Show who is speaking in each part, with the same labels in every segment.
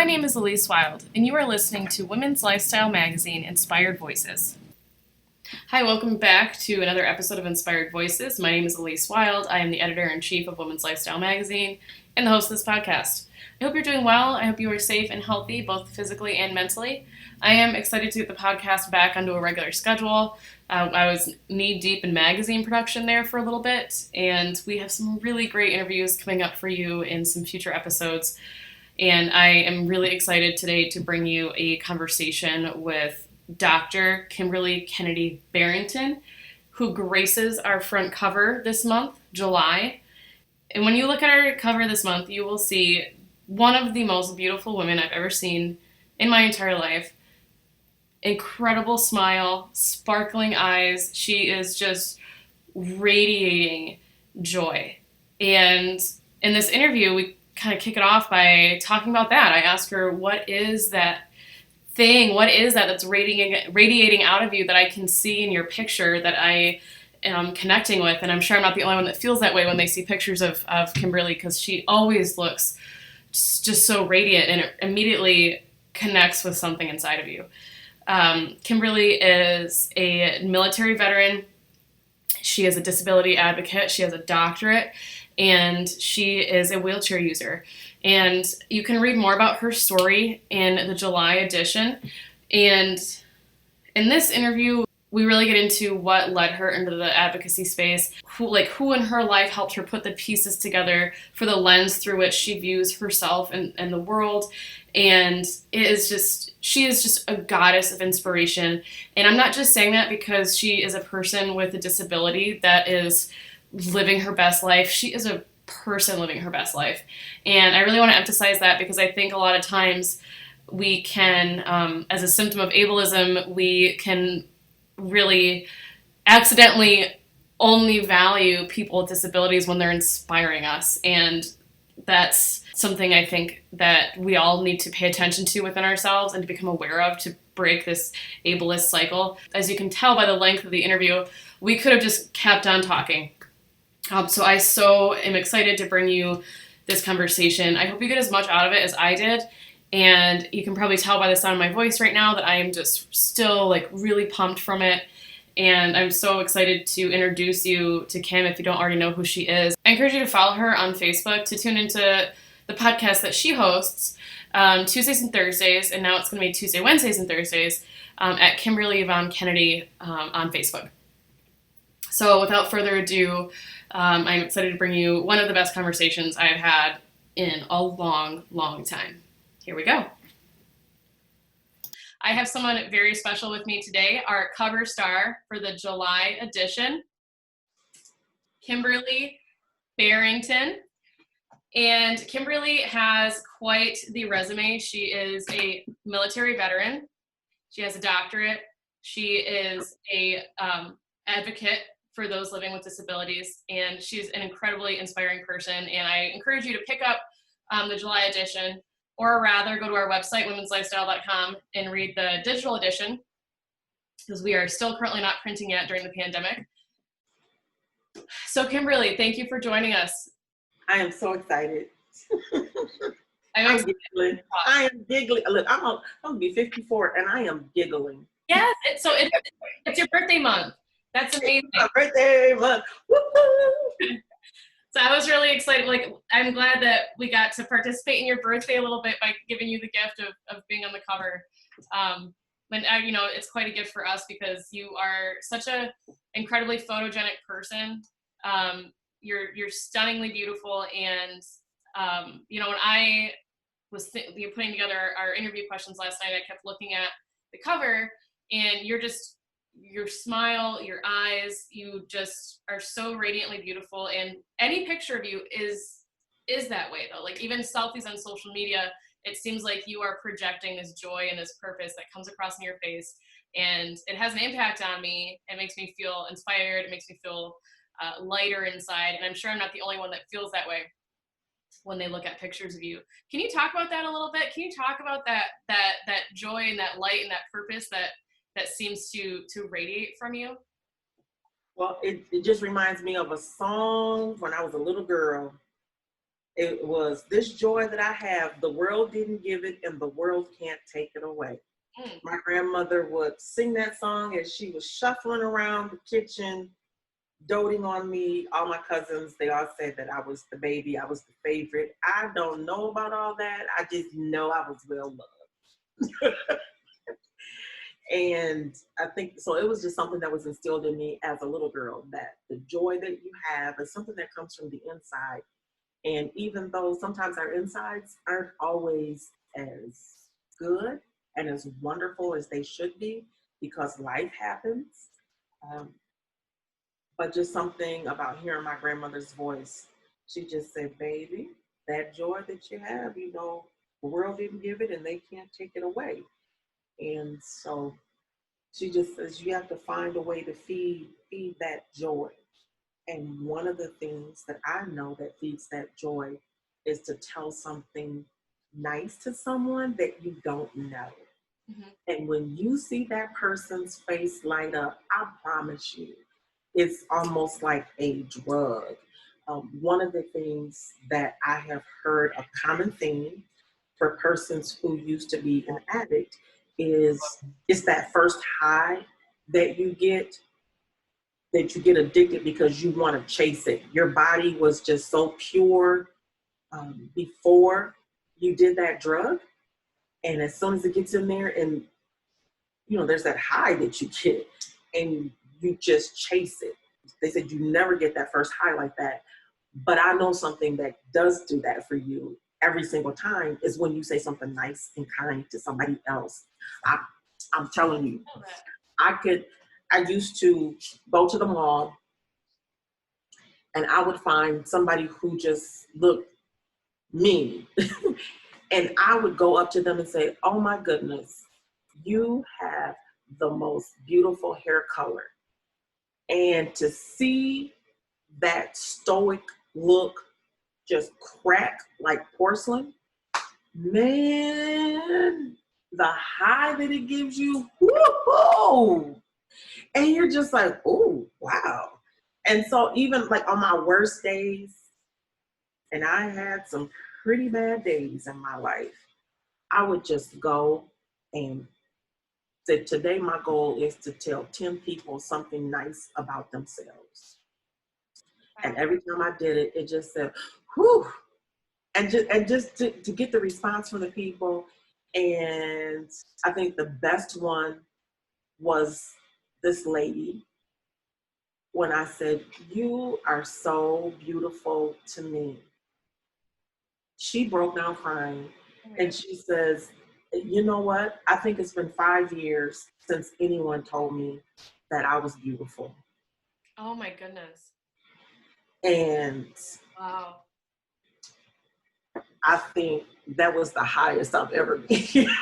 Speaker 1: My name is Elyse Wild, and you are listening to Women's Lifestyle Magazine, Inspired Voices. Hi, welcome back to another episode of Inspired Voices. My name is Elyse Wild. I am the editor-in-chief of Women's Lifestyle Magazine and the host of this podcast. I hope you're doing well. I hope you are safe and healthy, both physically and mentally. I am excited to get the podcast back onto a regular schedule. I was knee-deep in magazine production there for a little bit, and we have some really great interviews coming up for you in some future episodes. And I am really excited today to bring you a conversation with Dr. Kimberly Kennedy-Barrington, who graces our front cover this month, July. And when you look at our cover this month, you will see one of the most beautiful women I've ever seen in my entire life. Incredible smile, sparkling eyes. She is just radiating joy. And in this interview, we kind of kick it off by talking about that. I asked her, what is that thing? What is that that's radiating out of you that I can see in your picture that I am connecting with? And I'm sure I'm not the only one that feels that way when they see pictures of Kimberly, because she always looks just so radiant, and it immediately connects with something inside of you. Kimberly is a military veteran. She is a disability advocate. She has a doctorate, and she is a wheelchair user. And you can read more about her story in the July edition. And in this interview, we really get into what led her into the advocacy space, who in her life helped her put the pieces together for the lens through which she views herself and the world. And she is just a goddess of inspiration. And I'm not just saying that because she is a person with a disability that is living her best life. She is a person living her best life. And I really want to emphasize that, because I think a lot of times we can, as a symptom of ableism, we can really accidentally only value people with disabilities when they're inspiring us. And that's something I think that we all need to pay attention to within ourselves and to become aware of, to break this ableist cycle. As you can tell by the length of the interview, we could have just kept on talking. So I am excited to bring you this conversation. I hope you get as much out of it as I did. And you can probably tell by the sound of my voice right now that I am just still really pumped from it. And I'm so excited to introduce you to Kim if you don't already know who she is. I encourage you to follow her on Facebook, to tune into the podcast that she hosts Tuesdays and Thursdays. And now it's going to be Tuesday, Wednesdays, and Thursdays at Kimberly Yvonne Kennedy on Facebook. So without further ado, I'm excited to bring you one of the best conversations I've had in a long, long time. Here we go. I have someone very special with me today, our cover star for the July edition, Kimberly Barrington. And Kimberly has quite the resume. She is a military veteran. She has a doctorate. She is a advocate for those living with disabilities, and she's an incredibly inspiring person. And I encourage you to pick up the July edition, or rather go to our website, womenslifestyle.com, and read the digital edition, because we are still currently not printing yet during the pandemic. So Kimberly, thank you for joining us.
Speaker 2: I am so excited.
Speaker 1: I'm
Speaker 2: giggling. I am giggling. Look, I'm going to be 54 and I am giggling.
Speaker 1: Yes, it's your birthday month. That's amazing.
Speaker 2: My birthday month. Woo-hoo!
Speaker 1: So I was really excited. I'm glad that we got to participate in your birthday a little bit by giving you the gift of being on the cover. And it's quite a gift for us, because you are such a incredibly photogenic person. You're stunningly beautiful. And, when I was putting together our interview questions last night, I kept looking at the cover, and your smile, your eyes, you just are so radiantly beautiful. And any picture of you is that way, though. Even selfies on social media, it seems like you are projecting this joy and this purpose that comes across in your face. And it has an impact on me. It makes me feel inspired. It makes me feel lighter inside. And I'm sure I'm not the only one that feels that way when they look at pictures of you. Can you talk about that a little bit? Can you talk about that joy and that light and that purpose that seems to radiate from you?
Speaker 2: Well, it just reminds me of a song when I was a little girl. It was, this joy that I have, the world didn't give it and the world can't take it away.
Speaker 1: Mm.
Speaker 2: My grandmother would sing that song as she was shuffling around the kitchen, doting on me. All my cousins, they all said that I was the baby, I was the favorite. I don't know about all that. I just know I was well loved. And I think, so it was just something that was instilled in me as a little girl, that the joy that you have is something that comes from the inside. And even though sometimes our insides aren't always as good and as wonderful as they should be, because life happens, um, but just something about hearing my grandmother's voice. She just said, baby, that joy that you have, you know, the world didn't give it and they can't take it away. And so she just says, you have to find a way to feed that joy. And one of the things that I know that feeds that joy is to tell something nice to someone that you don't know.
Speaker 1: Mm-hmm.
Speaker 2: And when you see that person's face light up, I promise you, it's almost like a drug. One of the things that I have heard a common theme for persons who used to be an addict is that first high that you get addicted because you want to chase it. Your body was just so pure before you did that drug. And as soon as it gets in there and, you know, there's that high that you get and you just chase it. They said you never get that first high like that. But I know something that does do that for you every single time is when you say something nice and kind to somebody else. I'm telling you, I used to go to the mall and I would find somebody who just looked mean. And I would go up to them and say, oh my goodness, you have the most beautiful hair color. And to see that stoic look just crack like porcelain, man, the high that it gives you, woo-hoo! And you're just like, oh, wow. And so even like on my worst days, and I had some pretty bad days in my life, I would just go and say, today my goal is to tell 10 people something nice about themselves.
Speaker 1: Wow.
Speaker 2: And every time I did it, it just said, whew. And just to get the response from the people. And I think the best one was this lady when I said, you are so beautiful to me. She broke down crying and she says, you know what? I think it's been 5 years since anyone told me that I was beautiful.
Speaker 1: Oh my goodness.
Speaker 2: And
Speaker 1: wow.
Speaker 2: I think that was the highest I've ever been.
Speaker 1: Yeah.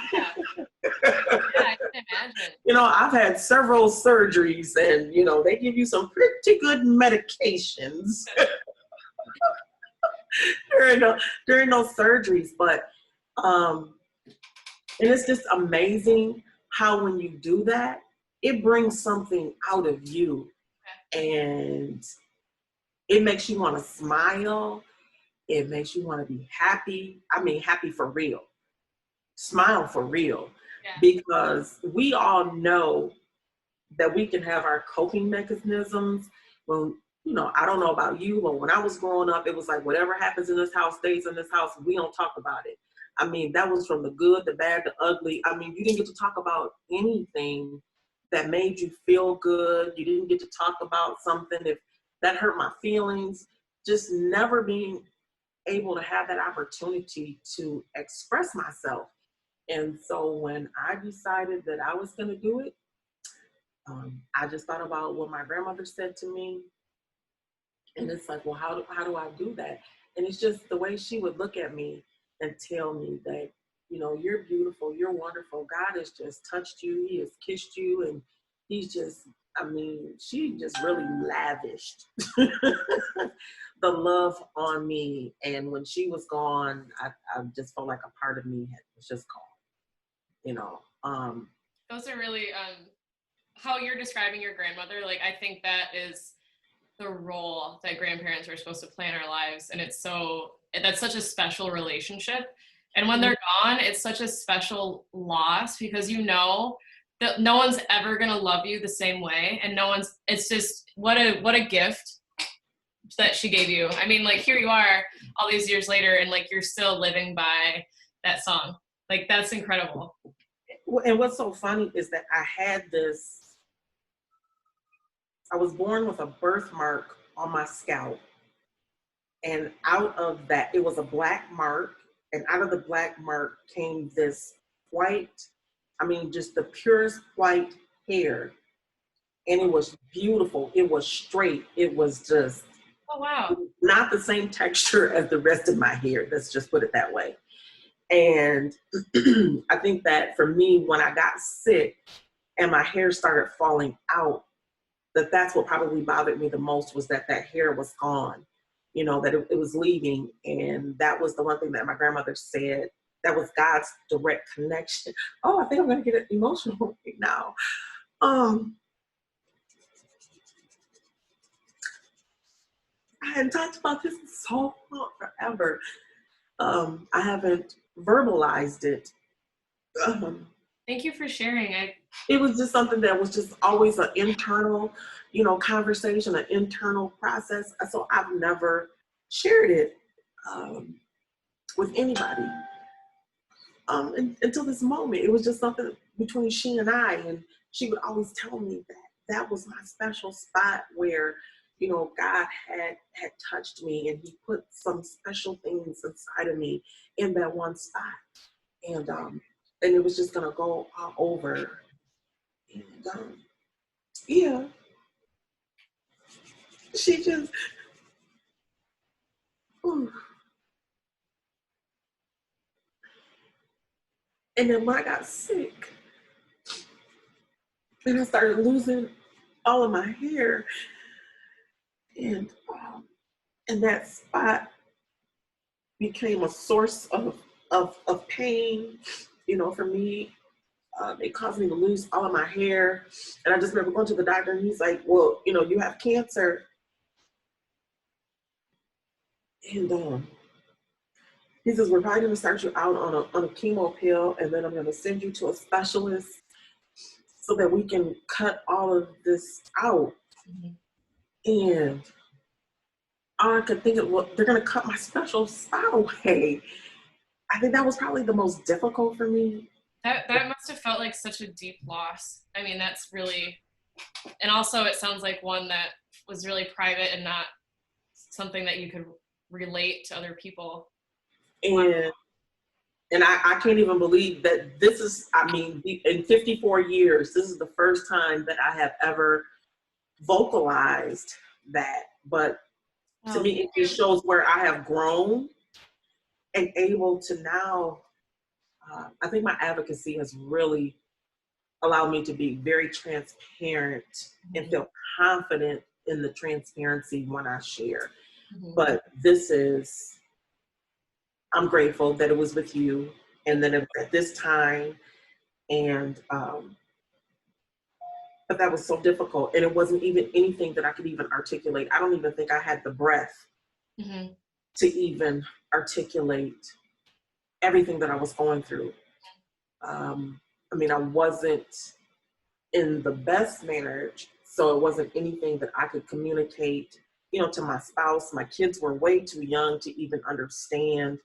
Speaker 1: I can imagine.
Speaker 2: You know, I've had several surgeries and, you know, they give you some pretty good medications during those surgeries. But, and it's just amazing how when you do that, it brings something out of you and it makes you want to smile. It makes you want to be happy. I mean, happy for real. Smile for real.
Speaker 1: Yeah.
Speaker 2: Because we all know that we can have our coping mechanisms. When, you know, I don't know about you, but when I was growing up, it was like whatever happens in this house stays in this house. We don't talk about it. I mean, that was from the good, the bad, the ugly. I mean, you didn't get to talk about anything that made you feel good. You didn't get to talk about something if that hurt my feelings. Just never being able to have that opportunity to express myself. And so when I decided that I was going to do it, I just thought about what my grandmother said to me. And it's like, well, how do I do that? And it's just the way she would look at me and tell me that, you know, you're beautiful, you're wonderful. God has just touched you. He has kissed you. And he's just, I mean, she just really lavished the love on me. And when she was gone, I just felt like a part of me was just gone, you know.
Speaker 1: Those are really, how you're describing your grandmother, like, I think that is the role that grandparents are supposed to play in our lives. And it's so that's such a special relationship. And when they're gone, it's such a special loss because you know that no one's ever gonna love you the same way, and it's just what a gift that she gave you. I mean, like, here you are all these years later, and like you're still living by that song. Like, that's incredible.
Speaker 2: And what's so funny is that I was born with a birthmark on my scalp. And out of that, it was a black mark. And out of the black mark came this white, I mean, just the purest white hair. And it was beautiful. It was straight. It was just
Speaker 1: Oh, wow.
Speaker 2: not the same texture as the rest of my hair. Let's just put it that way. And I think that for me, when I got sick and my hair started falling out, that's what probably bothered me the most, was that hair was gone, you know, that it was leaving. And that was the one thing that my grandmother said, that was God's direct connection. Oh, I think I'm going to get emotional right now. I hadn't talked about this in so long, forever. I haven't verbalized it.
Speaker 1: Thank you for sharing.
Speaker 2: It was just something that was just always an internal, you know, conversation, an internal process. So I've never shared it with anybody until this moment. It was just something between she and I, and she would always tell me that was my special spot where, you know, God had touched me, and he put some special things inside of me in that one spot. And it was just gonna go all over. And yeah, she just, whew. And then when I got sick and I started losing all of my hair, and that spot became a source of pain, you know, for me. It caused me to lose all of my hair. And I just remember going to the doctor, and he's like, well, you know, you have cancer. And he says, we're probably going to start you out on a chemo pill, and then I'm going to send you to a specialist so that we can cut all of this out. Mm-hmm. And all I could think of, well, they're going to cut my special spot away. I think that was probably the most difficult for me.
Speaker 1: That must have felt like such a deep loss. I mean, that's really, and also it sounds like one that was really private and not something that you could relate to other people.
Speaker 2: And I can't even believe that this is, I mean, in 54 years, this is the first time that I have ever vocalized that. But to me, it just shows where I have grown and able to now, I think my advocacy has really allowed me to be very transparent and feel confident in the transparency when I share. Mm-hmm. But I'm grateful that it was with you, and then it was at this time, and but that was so difficult, and it wasn't even anything that I could even articulate. I don't even think I had the breath to even articulate everything that I was going through. I mean, I wasn't in the best marriage, so it wasn't anything that I could communicate, you know, to my spouse. My kids were way too young to even understand.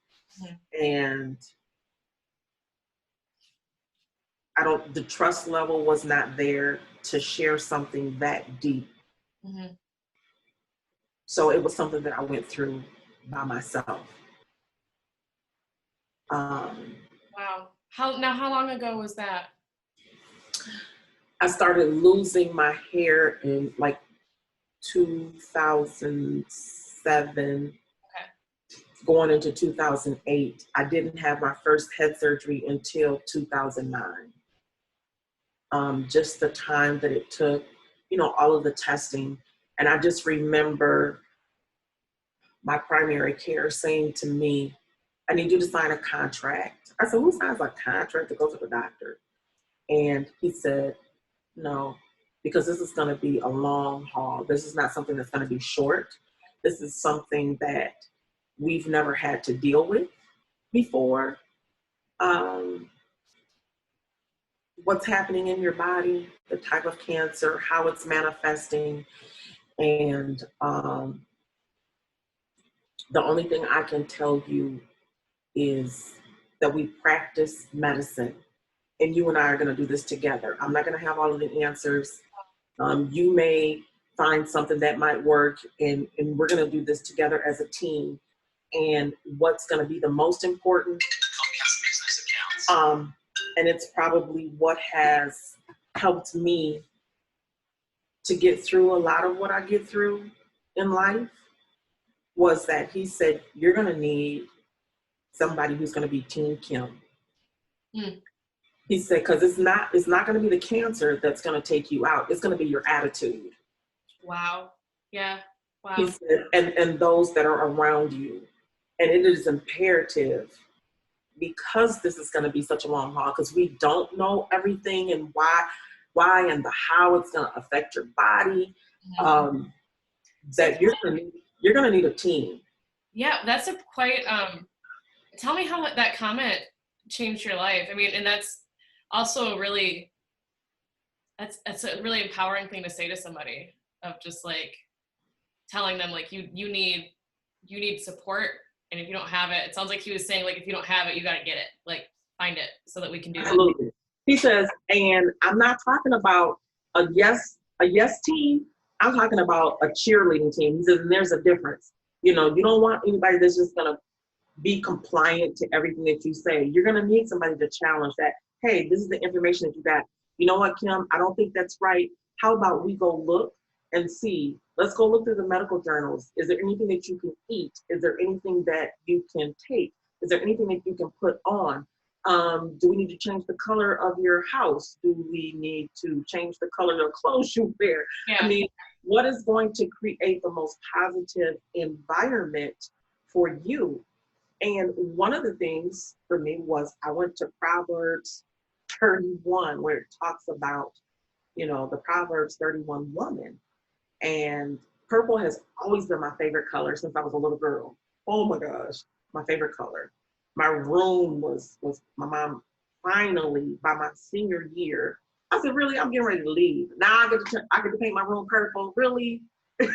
Speaker 2: And the trust level was not there to share something that deep. Mm-hmm. So it was something that I went through by myself.
Speaker 1: Wow. How long ago was that?
Speaker 2: I started losing my hair in like 2007. Going into 2008. I didn't have my first head surgery until 2009. Just the time that it took, you know, all of the testing. And I just remember my primary care saying to me, I need you to sign a contract. I said, who signs a contract to go to the doctor? And he said, no, because this is going to be a long haul. This is not something that's going to be short. This is something that we've never had to deal with before. What's happening in your body, the type of cancer, how it's manifesting. And the only thing I can tell you is that we practice medicine, and you and I are going to do this together. I'm not going to have all of the answers. You may find something that might work, and we're going to do this together as a team. And what's going to be the most important, and it's probably what has helped me to get through a lot of what I get through in life, was that he said, you're going to need somebody who's going to be Team Kim. Mm. He said, because it's not going to be the cancer that's going to take you out. It's going to be your attitude.
Speaker 1: Wow. Yeah. Wow.
Speaker 2: He said, and those that are around you. And it is imperative, because this is going to be such a long haul, because we don't know everything and why and the how it's going to affect your body, that you're going to need a team.
Speaker 1: Yeah, that's quite, tell me how that comment changed your life. I mean, and that's also really, that's a really empowering thing to say to somebody, of just like telling them like you need support. And if you don't have it sounds like he was saying, like, if you don't have it, you got to get it, like find it so that we can do
Speaker 2: Absolutely. That. He says, and I'm not talking about a yes team. I'm talking about a cheerleading team. He says, and there's a difference. You know, you don't want anybody that's just going to be compliant to everything that you say. You're going to need somebody to challenge that. Hey, this is the information that you got. You know what, Kim? I don't think that's right. How about we go look and see? Let's go look through the medical journals. Is there anything that you can eat? Is there anything that you can take? Is there anything that you can put on? Do we need to change the color of your house? Do we need to change the color of clothes you wear? Yeah. I mean, what is going to create the most positive environment for you? And one of the things for me was, I went to Proverbs 31, where it talks about, you know, the Proverbs 31 woman. And purple has always been my favorite color since I was a little girl. Oh my gosh, my favorite color. My room was my mom finally, by my senior year, I said, really, I'm getting ready to leave. Now I get to paint my room purple, really? You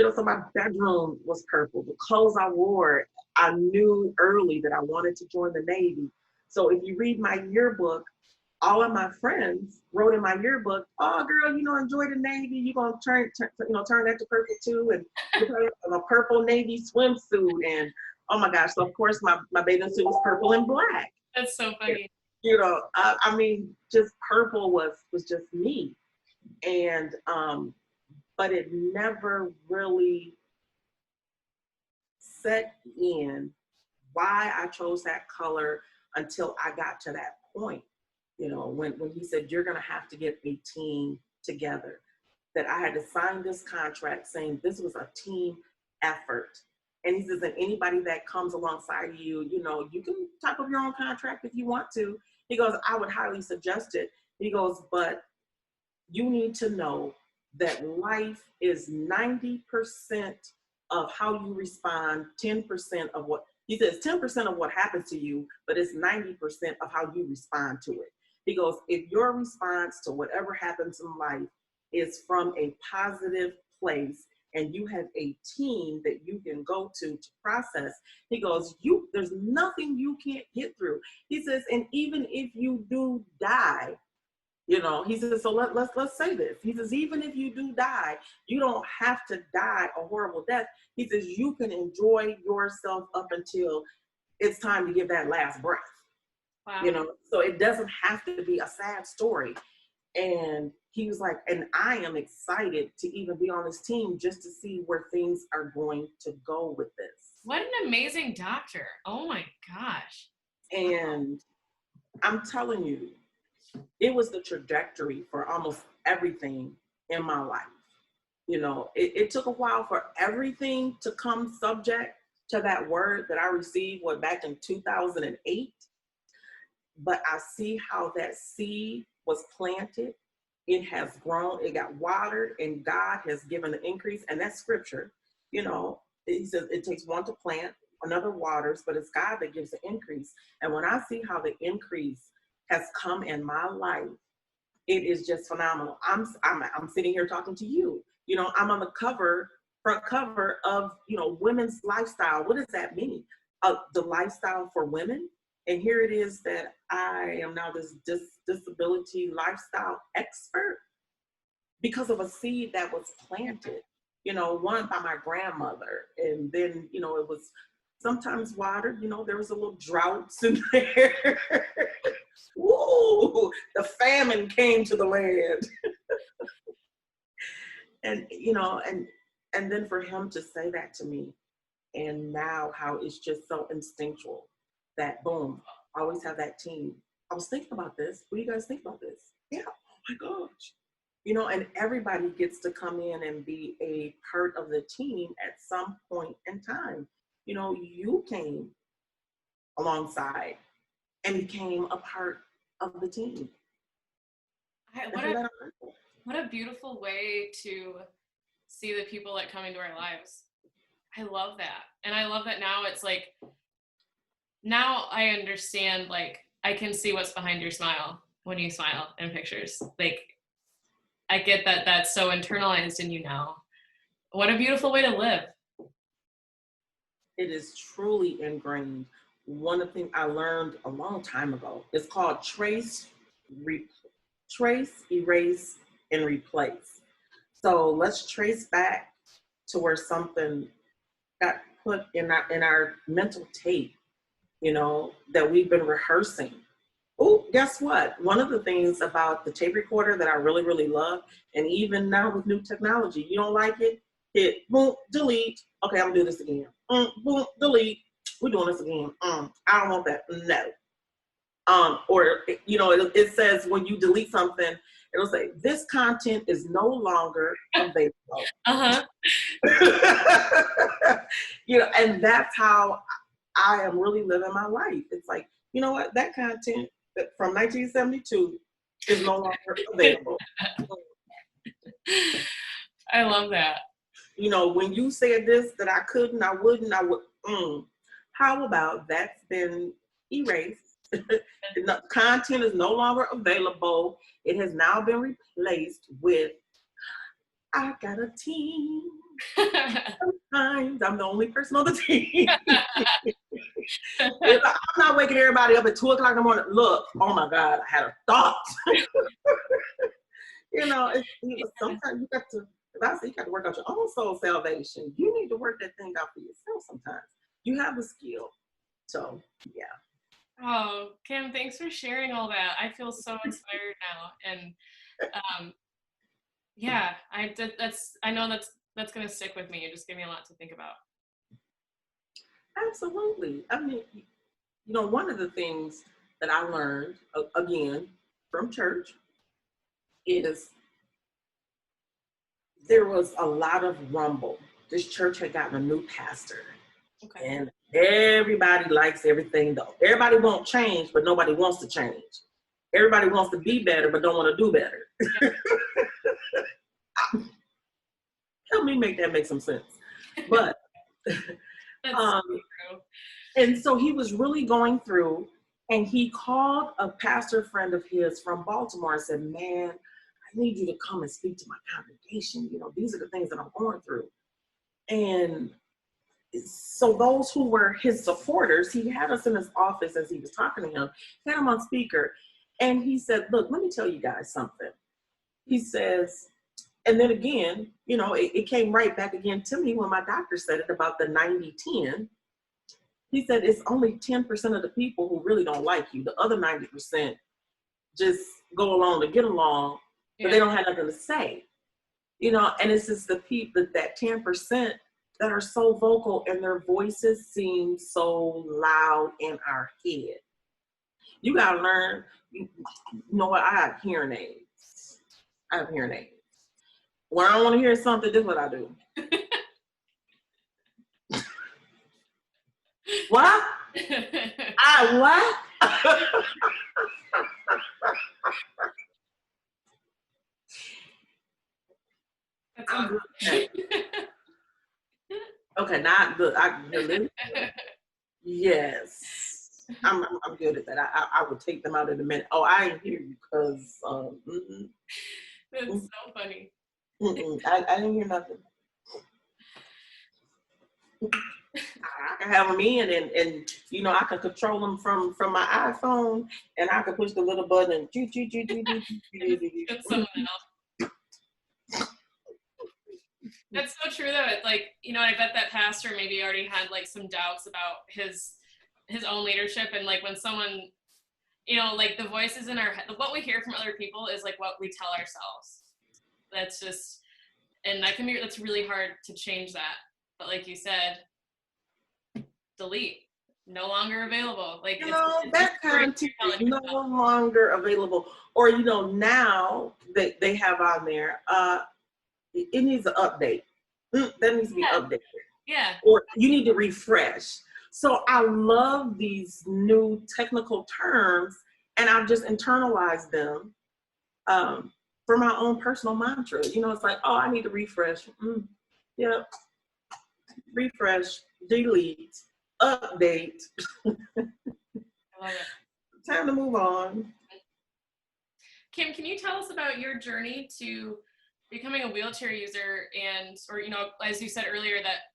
Speaker 2: know, so my bedroom was purple. The clothes I wore, I knew early that I wanted to join the Navy. So if you read my yearbook, all of my friends wrote in my yearbook, "Oh, girl, you know, enjoy the Navy. You're gonna turn that to purple too, and a purple Navy swimsuit." And oh my gosh! So of course my bathing suit was purple and black.
Speaker 1: That's so funny.
Speaker 2: You know, I mean, just purple was just me, and but it never really set in why I chose that color until I got to that point. You know, when he said, you're going to have to get a team together, that I had to sign this contract saying this was a team effort. And he says, and anybody that comes alongside you, you know, you can type up your own contract if you want to. He goes, I would highly suggest it. He goes, but you need to know that life is 90% of how you respond, 10% of what, he says 10% of what happens to you, but it's 90% of how you respond to it. He goes, if your response to whatever happens in life is from a positive place, and you have a team that you can go to process, he goes, there's nothing you can't get through. He says, and even if you do die, you know, he says, so let's say this. He says, even if you do die, you don't have to die a horrible death. He says, you can enjoy yourself up until it's time to give that last breath. Wow. You know, so it doesn't have to be a sad story. And he was like, and I am excited to even be on this team just to see where things are going to go with this.
Speaker 1: What an amazing doctor. Oh my gosh.
Speaker 2: And I'm telling you, it was the trajectory for almost everything in my life. You know, it took a while for everything to come subject to that word that I received back in 2008. But I see how that seed was planted it has grown, it got watered, and God has given the increase. And that's scripture. You know, he says it takes one to plant, another waters, but it's God that gives the increase. And when I see how the increase has come in my life, it is just phenomenal. I'm sitting here talking to you. You know, I'm on the front cover of, you know, Women's Lifestyle. What does that mean? The lifestyle for women. And here it is that I am now this disability lifestyle expert because of a seed that was planted, you know, one by my grandmother. And then, you know, it was sometimes watered, you know, there was a little droughts in there. Woo, the famine came to the land. And, you know, and then for him to say that to me, and now how it's just so instinctual that boom, I always have that team. I was thinking about this. What do you guys think about this? Yeah, oh my gosh. You know, and everybody gets to come in and be a part of the team at some point in time. You know, you came alongside and became a part of the team.
Speaker 1: What a beautiful way to see the people that come into our lives. I love that. And I love that now it's like, now I understand, like, I can see what's behind your smile when you smile in pictures. Like, I get that that's so internalized in you now. What a beautiful way to live.
Speaker 2: It is truly ingrained. One of the things I learned a long time ago is called trace, erase, and replace. So let's trace back to where something got put in our mental tape, you know, that we've been rehearsing. Oh, guess what? One of the things about the tape recorder that I really, really love, and even now with new technology, you don't like it, hit boom, delete. Okay, I'm gonna do this again. Boom, delete. We're doing this again. I don't want that. No. Or, you know, it says when you delete something, it'll say, this content is no longer available. You know, and that's how I am really living my life. It's like, you know what, that content from 1972 is no longer available.
Speaker 1: I love that.
Speaker 2: You know, when you said this, that I couldn't, I wouldn't, I would, how about that's been erased? The content is no longer available. It has now been replaced with, I got a team. Sometimes I'm the only person on the team. I'm not waking everybody up at 2:00 in the morning. Look, oh my God, I had a thought. You know, sometimes you got to, if I say you got to work out your own soul salvation, you need to work that thing out for yourself sometimes. You have the skill. So, yeah.
Speaker 1: Oh, Kim, thanks for sharing all that. I feel so inspired now. And yeah, I know that's going to stick with me. It just gave me a lot to think about.
Speaker 2: Absolutely. I mean, you know, one of the things that I learned, again, from church is there was a lot of rumble. This church had gotten a new pastor. Okay. And everybody likes everything, though. Everybody won't change, but nobody wants to change. Everybody wants to be better, but don't want to do better. Help me make that make some sense. But and so he was really going through, and he called a pastor friend of his from Baltimore and said, man, I need you to come and speak to my congregation. You know, these are the things that I'm going through. And so those who were his supporters, he had us in his office as he was talking to him, had him on speaker. And he said, look, let me tell you guys something. He says, and then again, you know, it came right back again to me when my doctor said it about the 90-10. He said, it's only 10% of the people who really don't like you. The other 90% just go along to get along, but they don't have nothing to say. You know, and it's just the people, that 10% that are so vocal and their voices seem so loud in our head. You got to learn, you know what, I have hearing aids. When I want to hear something, this is what I do. What? What? Okay, not the yes. I'm good at that. I would take them out in a minute. Oh, I didn't hear you because
Speaker 1: That's so funny.
Speaker 2: I didn't hear nothing. I can have them in, and you know, I can control them from my iPhone, and I can push the little button.
Speaker 1: That's so true though. It's like, you know, I bet that pastor maybe already had like some doubts about his own leadership, and like when someone, you know, like the voices in our head, what we hear from other people is like what we tell ourselves. That's just, and that's really hard to change that. But like you said, delete, no longer available. Like,
Speaker 2: you know, that content is no longer available. Or, you know, now they have on there, it needs an update. That needs to be updated.
Speaker 1: Yeah.
Speaker 2: Or you need to refresh. So I love these new technical terms, and I've just internalized them for my own personal mantra. You know, it's like, oh, I need to refresh. Yeah, refresh, delete, update.
Speaker 1: I love it.
Speaker 2: Time to move on.
Speaker 1: Kim, can you tell us about your journey to becoming a wheelchair user, and, or, you know, as you said earlier, that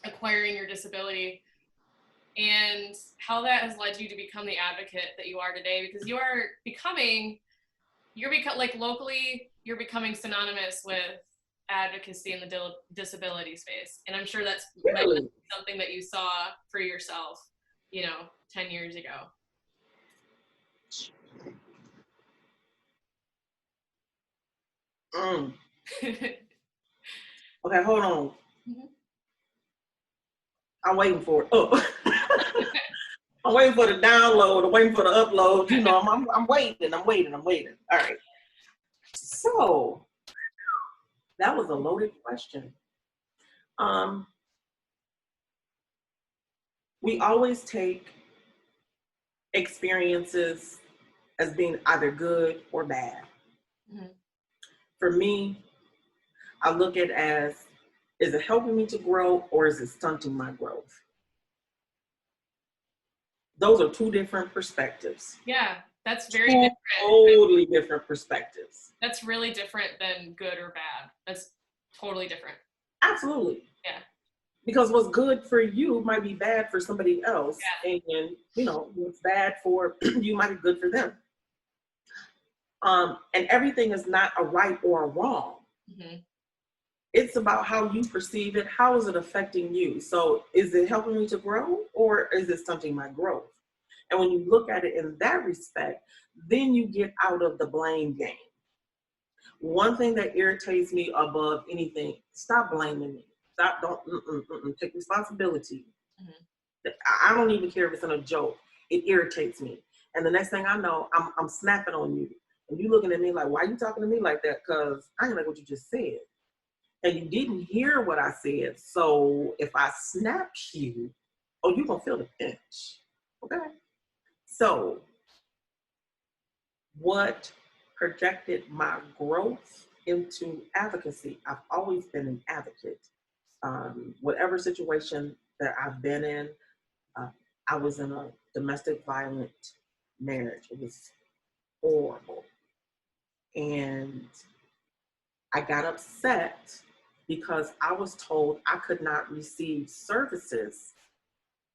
Speaker 1: acquiring your disability, and how that has led you to become the advocate that you are today? Because like locally, you're becoming synonymous with advocacy in the disability space. And I'm sure that's
Speaker 2: really
Speaker 1: something that you saw for yourself, you know, 10 years ago.
Speaker 2: Okay, hold on. I'm waiting for it. Oh. I'm waiting for the download. I'm waiting for the upload. You know, I'm waiting. All right. So that was a loaded question. We always take experiences as being either good or bad. Mm-hmm. For me, I look at it as, is it helping me to grow, or is it stunting my growth? Those are two different perspectives.
Speaker 1: Yeah, that's very different.
Speaker 2: Totally different perspectives.
Speaker 1: That's really different than good or bad. That's totally different.
Speaker 2: Absolutely.
Speaker 1: Yeah.
Speaker 2: Because what's good for you might be bad for somebody else. Yeah. And, you know, what's bad for you might be good for them. And everything is not a right or a wrong. Mm-hmm. It's about how you perceive it. How is it affecting you? So is it helping me to grow, or is it stunting my growth? And when you look at it in that respect, then you get out of the blame game. One thing that irritates me above anything, stop blaming me. Don't take responsibility. Mm-hmm. I don't even care if it's in a joke. It irritates me. And the next thing I know, I'm snapping on you. And you looking at me like, why are you talking to me like that? Because I ain't like what you just said. And you didn't hear what I said. So if I snap you, oh, you're going to feel the pinch. Okay? So what projected my growth into advocacy? I've always been an advocate. Whatever situation that I've been in, I was in a domestic violent marriage. It was horrible. And I got upset because I was told I could not receive services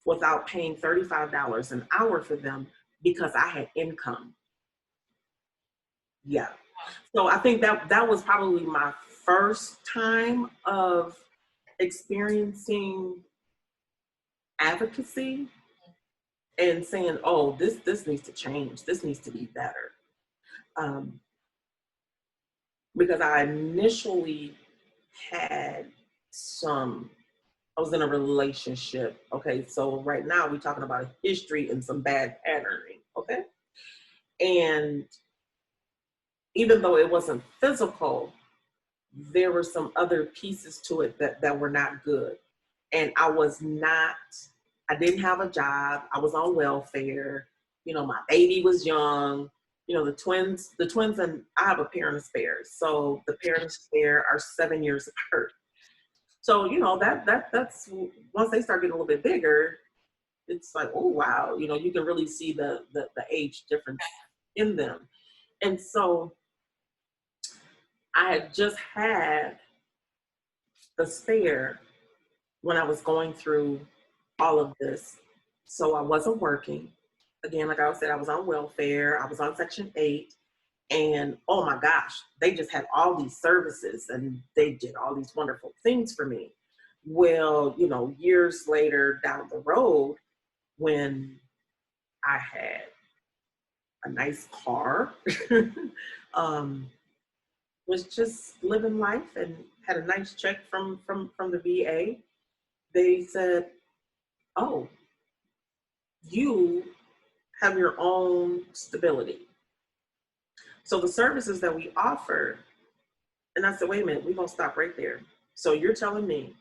Speaker 2: without paying $35 an hour for them because I had income. Yeah. So I think that was probably my first time of experiencing advocacy and saying, oh, this needs to change. This needs to be better. Because I initially I was in a relationship. Okay, so right now we're talking about a history and some bad patterning. Okay. And even though it wasn't physical, there were some other pieces to it that were not good. And I didn't have a job. I was on welfare. You know, my baby was young. You know, the twins, and I have a pair and a spare. So the pair and a spare are 7 years apart. So, that's once they start getting a little bit bigger, it's like, oh wow, you can really see the age difference in them. And so I had just had the spare when I was going through all of this. So I wasn't working. Again, like I said, I was on welfare, I was on Section 8. And oh my gosh, they just had all these services and they did all these wonderful things for me. Well, years later down the road, when I had a nice car, um, was just living life and had a nice check from the VA, they said, "Oh, you have your own stability." So the services that we offer, and I said, "Wait a minute, we're gonna stop right there." So you're telling me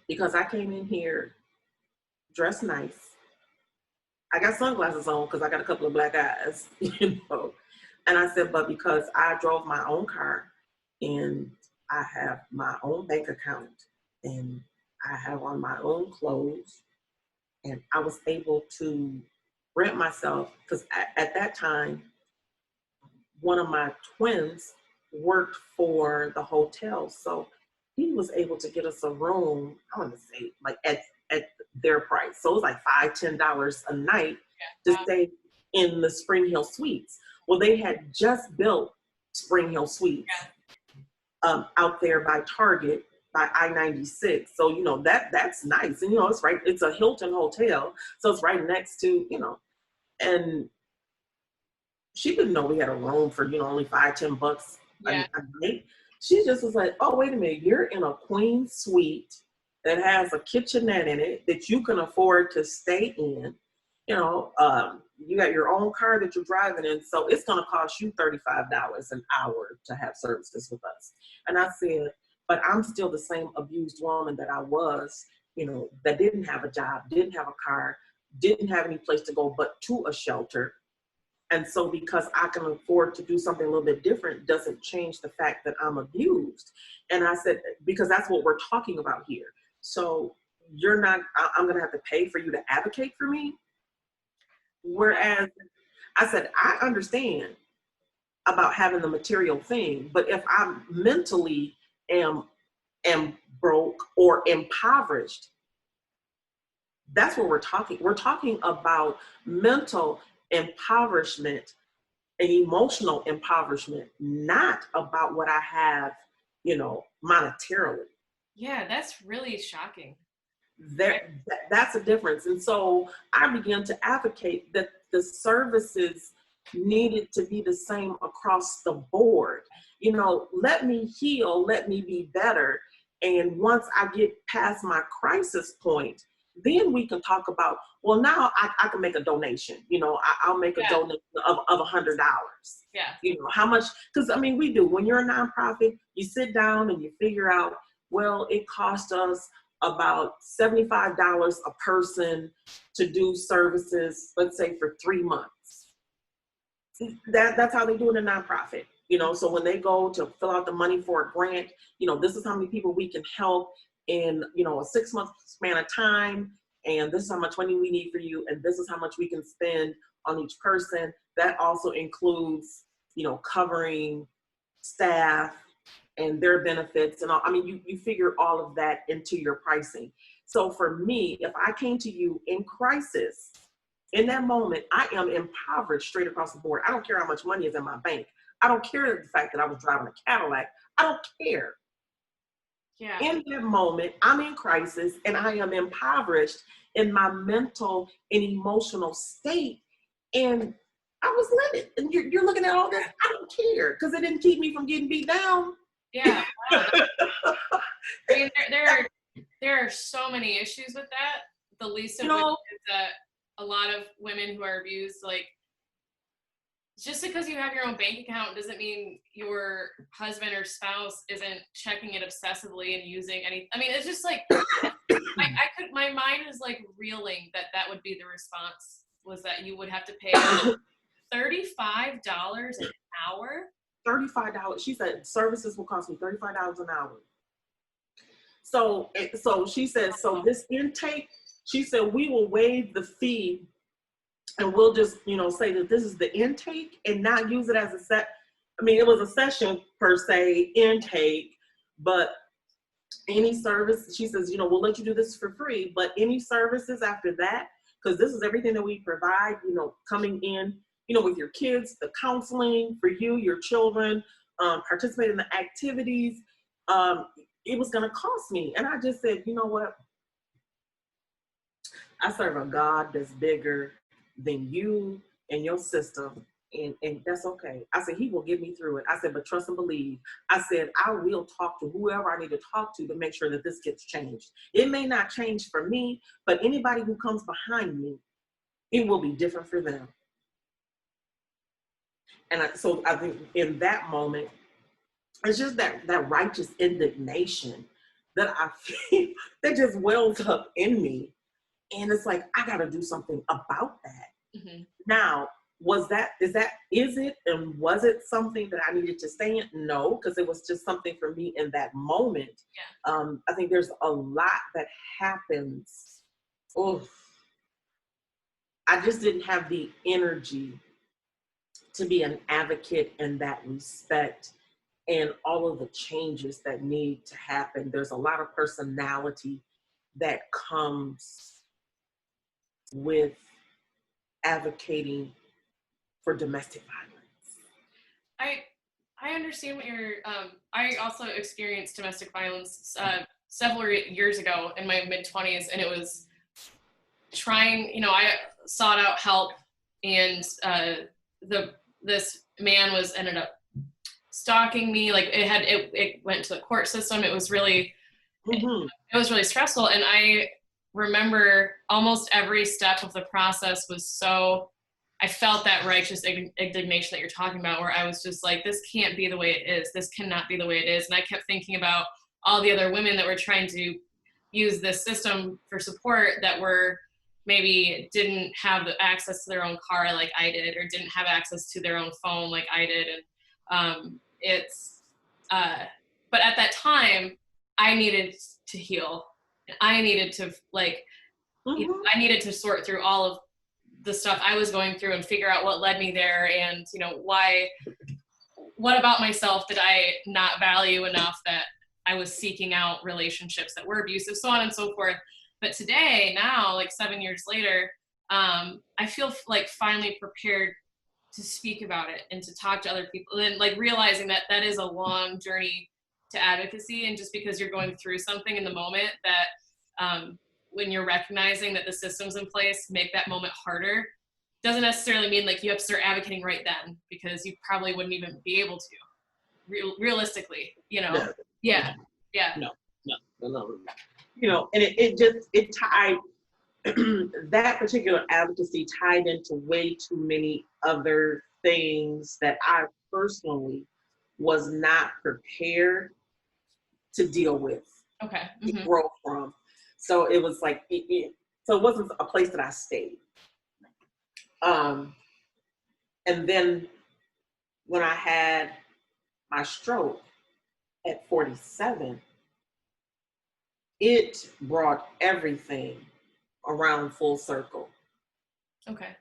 Speaker 2: because I came in here dressed nice, I got sunglasses on because I got a couple of black eyes, And I said, but because I drove my own car and I have my own bank account and I have on my own clothes and I was able to rent myself because at that time, one of my twins worked for the hotel. So he was able to get us a room, I want to say like at their price. So it was like $5-10 a night to stay in the Spring Hill Suites. Well, they had just built Spring Hill Suites out there by Target by I-96. So, that's nice. And, it's right, it's a Hilton hotel. So it's right next to, and she didn't know we had a room for, only $5-10 a night. She just was like, oh, wait a minute, you're in a queen suite that has a kitchenette in it that you can afford to stay in. You got your own car that you're driving in, so it's going to cost you $35 an hour to have services with us. And I said, but I'm still the same abused woman that I was, that didn't have a job, didn't have a car, didn't have any place to go but to a shelter. And so because I can afford to do something a little bit different doesn't change the fact that I'm abused. And I said, because that's what we're talking about here. So I'm going to have to pay for you to advocate for me. Whereas I said, I understand about having the material thing, but if I mentally am broke or impoverished, that's what we're talking. We're talking about mental impoverishment and emotional impoverishment, not about what I have, monetarily.
Speaker 1: Yeah, that's really shocking.
Speaker 2: That's a difference. And so I began to advocate that the services needed to be the same across the board. Let me heal, let me be better. And once I get past my crisis point, then we can talk about, well, now I can make a donation. I'll make a donation of $100.
Speaker 1: Yeah.
Speaker 2: How much, because we do. When you're a nonprofit, you sit down and you figure out, well, it cost us about $75 a person to do services, let's say for 3 months. That's how they do it in a nonprofit. So when they go to fill out the money for a grant, this is how many people we can help in, a 6-month span of time. And this is how much money we need for you. And this is how much we can spend on each person. That also includes, covering staff and their benefits and all. You figure all of that into your pricing. So for me, if I came to you in crisis, in that moment, I am impoverished straight across the board. I don't care how much money is in my bank. I don't care the fact that I was driving a Cadillac. I don't care.
Speaker 1: Yeah.
Speaker 2: In that moment, I'm in crisis and I am impoverished in my mental and emotional state. And I was livid. And you're looking at all this. I don't care because it didn't keep me from getting beat down.
Speaker 1: Yeah. Wow. There are so many issues with that. The least of which is that a lot of women who are abused, like, just because you have your own bank account doesn't mean your husband or spouse isn't checking it obsessively and using any. It's just like my mind is like reeling that would be the response, was that you would have to pay $35 an hour.
Speaker 2: $35. She said services will cost me $35 an hour. So she said, so this intake, she said, we will waive the fee and we'll just, say that this is the intake and not use it as a set. I mean, it was a session per se, intake, but any service, she says, we'll let you do this for free, but any services after that, because this is everything that we provide, coming in, with your kids, the counseling for you, your children, participate in the activities, it was going to cost me. And I just said, you know what? I serve a God that's bigger than you and your system. And that's okay. I said, he will get me through it. I said, but trust and believe. I said, I will talk to whoever I need to talk to make sure that this gets changed. It may not change for me, but anybody who comes behind me, it will be different for them. And so I think in that moment, it's just that righteous indignation that I feel that just wells up in me. And it's like, I got to do something about that. Mm-hmm. Now, was something that I needed to stay in? No, because it was just something for me in that moment. Yeah. I think there's a lot that happens. Oh, I just didn't have the energy to be an advocate in that respect and all of the changes that need to happen. There's a lot of personality that comes with advocating for domestic violence.
Speaker 1: I understand what you're, I also experienced domestic violence several years ago in my mid-20s, and it was trying, I sought out help, and this man ended up stalking me. Like it went to the court system. It was really, mm-hmm. It was really stressful. And I remember almost every step of the process was I felt that righteous indignation that you're talking about, where I was just like, this can't be the way it is. This cannot be the way it is. And I kept thinking about all the other women that were trying to use this system for support that were maybe didn't have the access to their own car like I did, or didn't have access to their own phone like I did. And but at that time, I needed to heal. I needed to mm-hmm. I needed to sort through all of the stuff I was going through and figure out what led me there, and what about myself did I not value enough that I was seeking out relationships that were abusive, so on and so forth. But today, now, 7 years later, I feel finally prepared to speak about it and to talk to other people, and realizing that is a long journey to advocacy. And just because you're going through something in the moment, that when you're recognizing that the systems in place make that moment harder, doesn't necessarily mean you have to start advocating right then, because you probably wouldn't even be able to realistically,
Speaker 2: No.
Speaker 1: Yeah.
Speaker 2: No. And it tied that particular advocacy tied into way too many other things that I personally was not prepared to deal with.
Speaker 1: Okay.
Speaker 2: Mm-hmm. To grow from. So it was so it wasn't a place that I stayed. And then when I had my stroke at 47, it brought everything around full circle.
Speaker 1: Okay.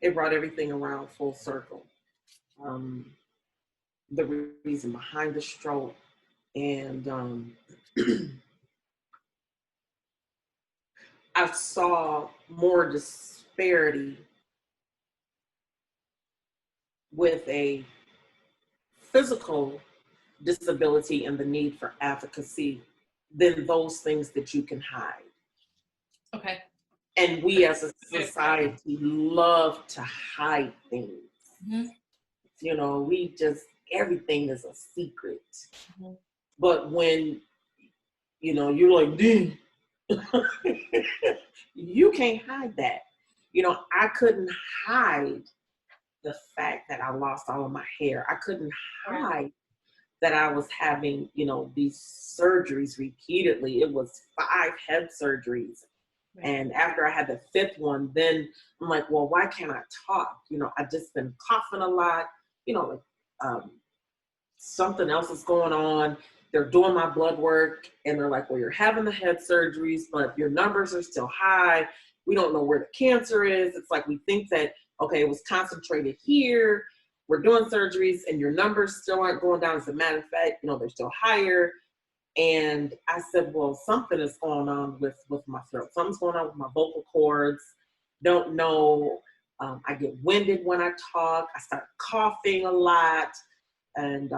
Speaker 2: It brought everything around full circle. The reason behind the stroke, and I saw more disparity with a physical disability and the need for advocacy than those things that you can hide.
Speaker 1: Okay.
Speaker 2: And we as a society love to hide things. Mm-hmm. Everything is a secret. Mm-hmm. But when, you're like, dude, you can't hide that. I couldn't hide the fact that I lost all of my hair. I couldn't hide that I was having, these surgeries repeatedly. It was 5 head surgeries. Right. And after I had the 5th one, then I'm like, well, why can't I talk? I just been coughing a lot, something else is going on. they're doing my blood work and they're like, well, you're having the head surgeries, but your numbers are still high. We don't know where the cancer is. It's like we think that, okay, it was concentrated here. We're doing surgeries and your numbers still aren't going down. As a matter of fact, they're still higher. And I said, well, something is going on with my throat. Something's going on with my vocal cords. Don't know. I get winded when I talk. I start coughing a lot. And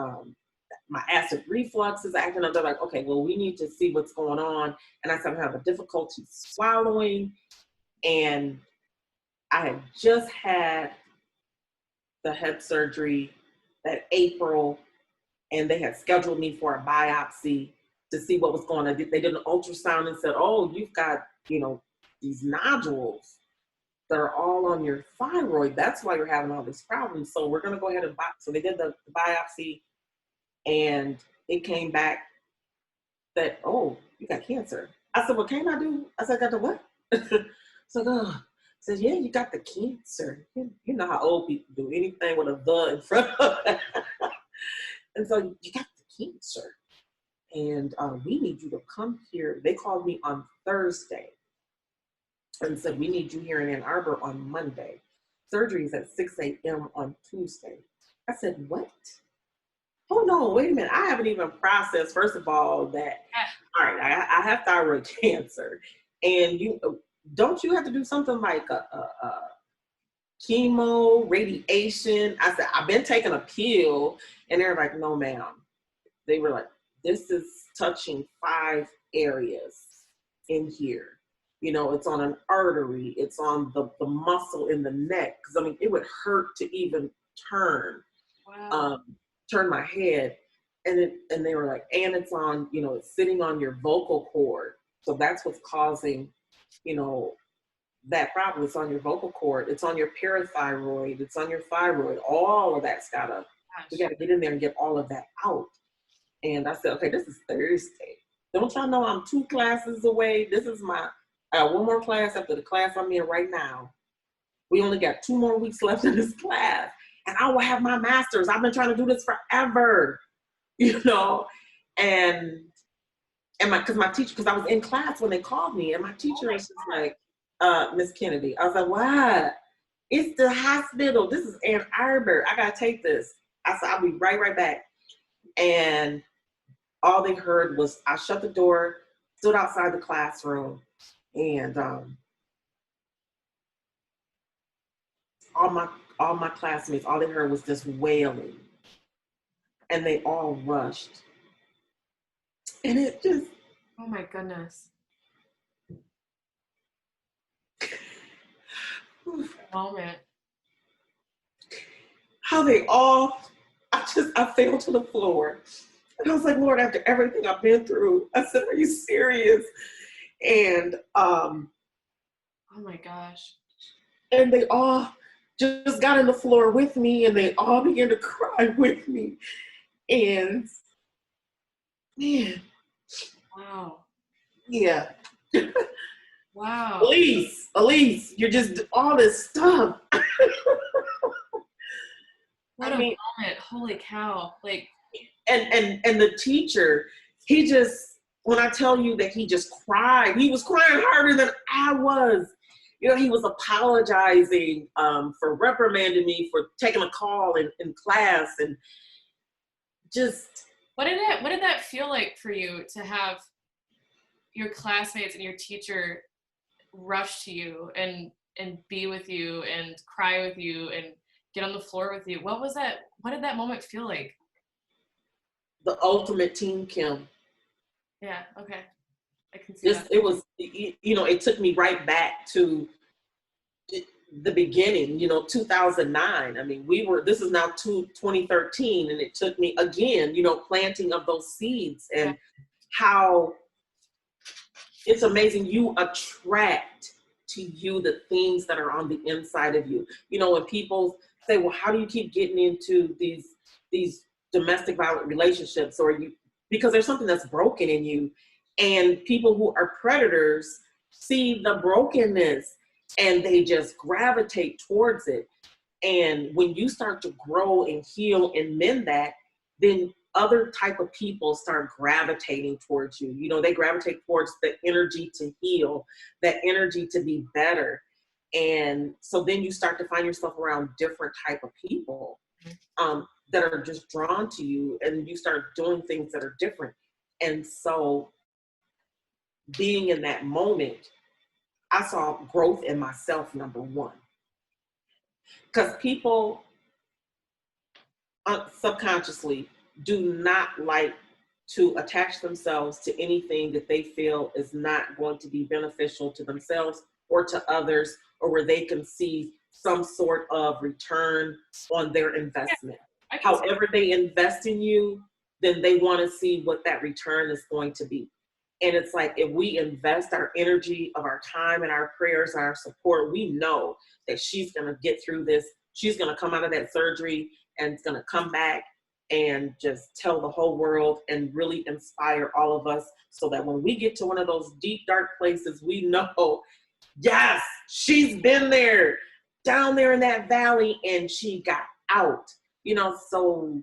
Speaker 2: my acid reflux is acting up. They're like, okay, well, we need to see what's going on. And I started having difficulty swallowing. And I had just had the head surgery that April, and they had scheduled me for a biopsy to see what was going on. They did an ultrasound and said, oh, you've got, these nodules that are all on your thyroid. That's why you're having all these problems. So we're going to go ahead and so they did the biopsy, and it came back that, oh, you got cancer. I said, what can I do? I said, I got the what? So, I said, yeah, you got the cancer. You know how old people do, anything with a the in front of it. And so you got the cancer. And we need you to come here. They called me on Thursday and said, we need you here in Ann Arbor on Monday. Surgery is at 6 a.m. on Tuesday. I said, what? Oh, no, wait a minute. I haven't even processed, first of all, that, all right, I have thyroid cancer. And don't you have to do something like a chemo, radiation? I said, I've been taking a pill. And they're like, no, ma'am. They were like, this is touching 5 areas in here. It's on an artery. It's on the muscle in the neck. Because, it would hurt to even turn my head. And they were like, and it's on, it's sitting on your vocal cord. So that's what's causing, that problem. It's on your vocal cord. It's on your parathyroid. It's on your thyroid. All of that's we got to get in there and get all of that out. And I said, okay, this is Thursday. Don't y'all know I'm 2 classes away? This is one more class after the class I'm in right now. We only got 2 more weeks left in this class. And I will have my master's. I've been trying to do this forever, and because my teacher, because I was in class when they called me, and my teacher was just like, Miss Kennedy. I was like, what? It's the hospital. This is Ann Arbor. I got to take this. I said, I'll be right back. And all they heard was I shut the door, stood outside the classroom, and all my classmates, all they heard was just wailing. And they all rushed. And it just...
Speaker 1: Oh my goodness. Moment.
Speaker 2: How they all... I fell to the floor. And I was like, Lord, after everything I've been through, I said, are you serious? And
Speaker 1: oh my gosh.
Speaker 2: And they all just got on the floor with me, and they all began to cry with me. And man.
Speaker 1: Wow.
Speaker 2: Yeah.
Speaker 1: Wow.
Speaker 2: Elyse, you're just all this stuff.
Speaker 1: What a moment. Holy cow. Like,
Speaker 2: and the teacher, he just, when I tell you that he just cried, he was crying harder than I was. He was apologizing for reprimanding me for taking a call in class, and just.
Speaker 1: What did that feel like for you to have your classmates and your teacher rush to you and be with you and cry with you and get on the floor with you? What was that? What did that moment feel like?
Speaker 2: The ultimate Team Kim.
Speaker 1: Yeah. Okay. I can see that.
Speaker 2: It was, it took me right back to the beginning, 2009. I mean, this is now 2013, and it took me again, planting of those seeds, and how it's amazing. You attract to you the things that are on the inside of you. When people say, well, how do you keep getting into these domestic violent relationships, because there's something that's broken in you, and people who are predators see the brokenness and they just gravitate towards it. And when you start to grow and heal and mend that, then other type of people start gravitating towards you. You know, they gravitate towards the energy to heal, that energy to be better. And so then you start to find yourself around different type of people that are just drawn to you, and you start doing things that are different. And so being in that moment, I saw growth in myself, number one. Because people subconsciously do not like to attach themselves to anything that they feel is not going to be beneficial to themselves or to others, or where they can see some sort of return on their investment.
Speaker 1: Yeah,
Speaker 2: however they invest in you, then they want to see what that return is going to be. And it's like, if we invest our energy of our time and our prayers and our support, we know that she's going to get through this. She's going to come out of that surgery and it's going to come back and just tell the whole world and really inspire all of us, so that when we get to one of those deep, dark places, we know, yes, she's been there, down there in that valley, and she got out. You know, so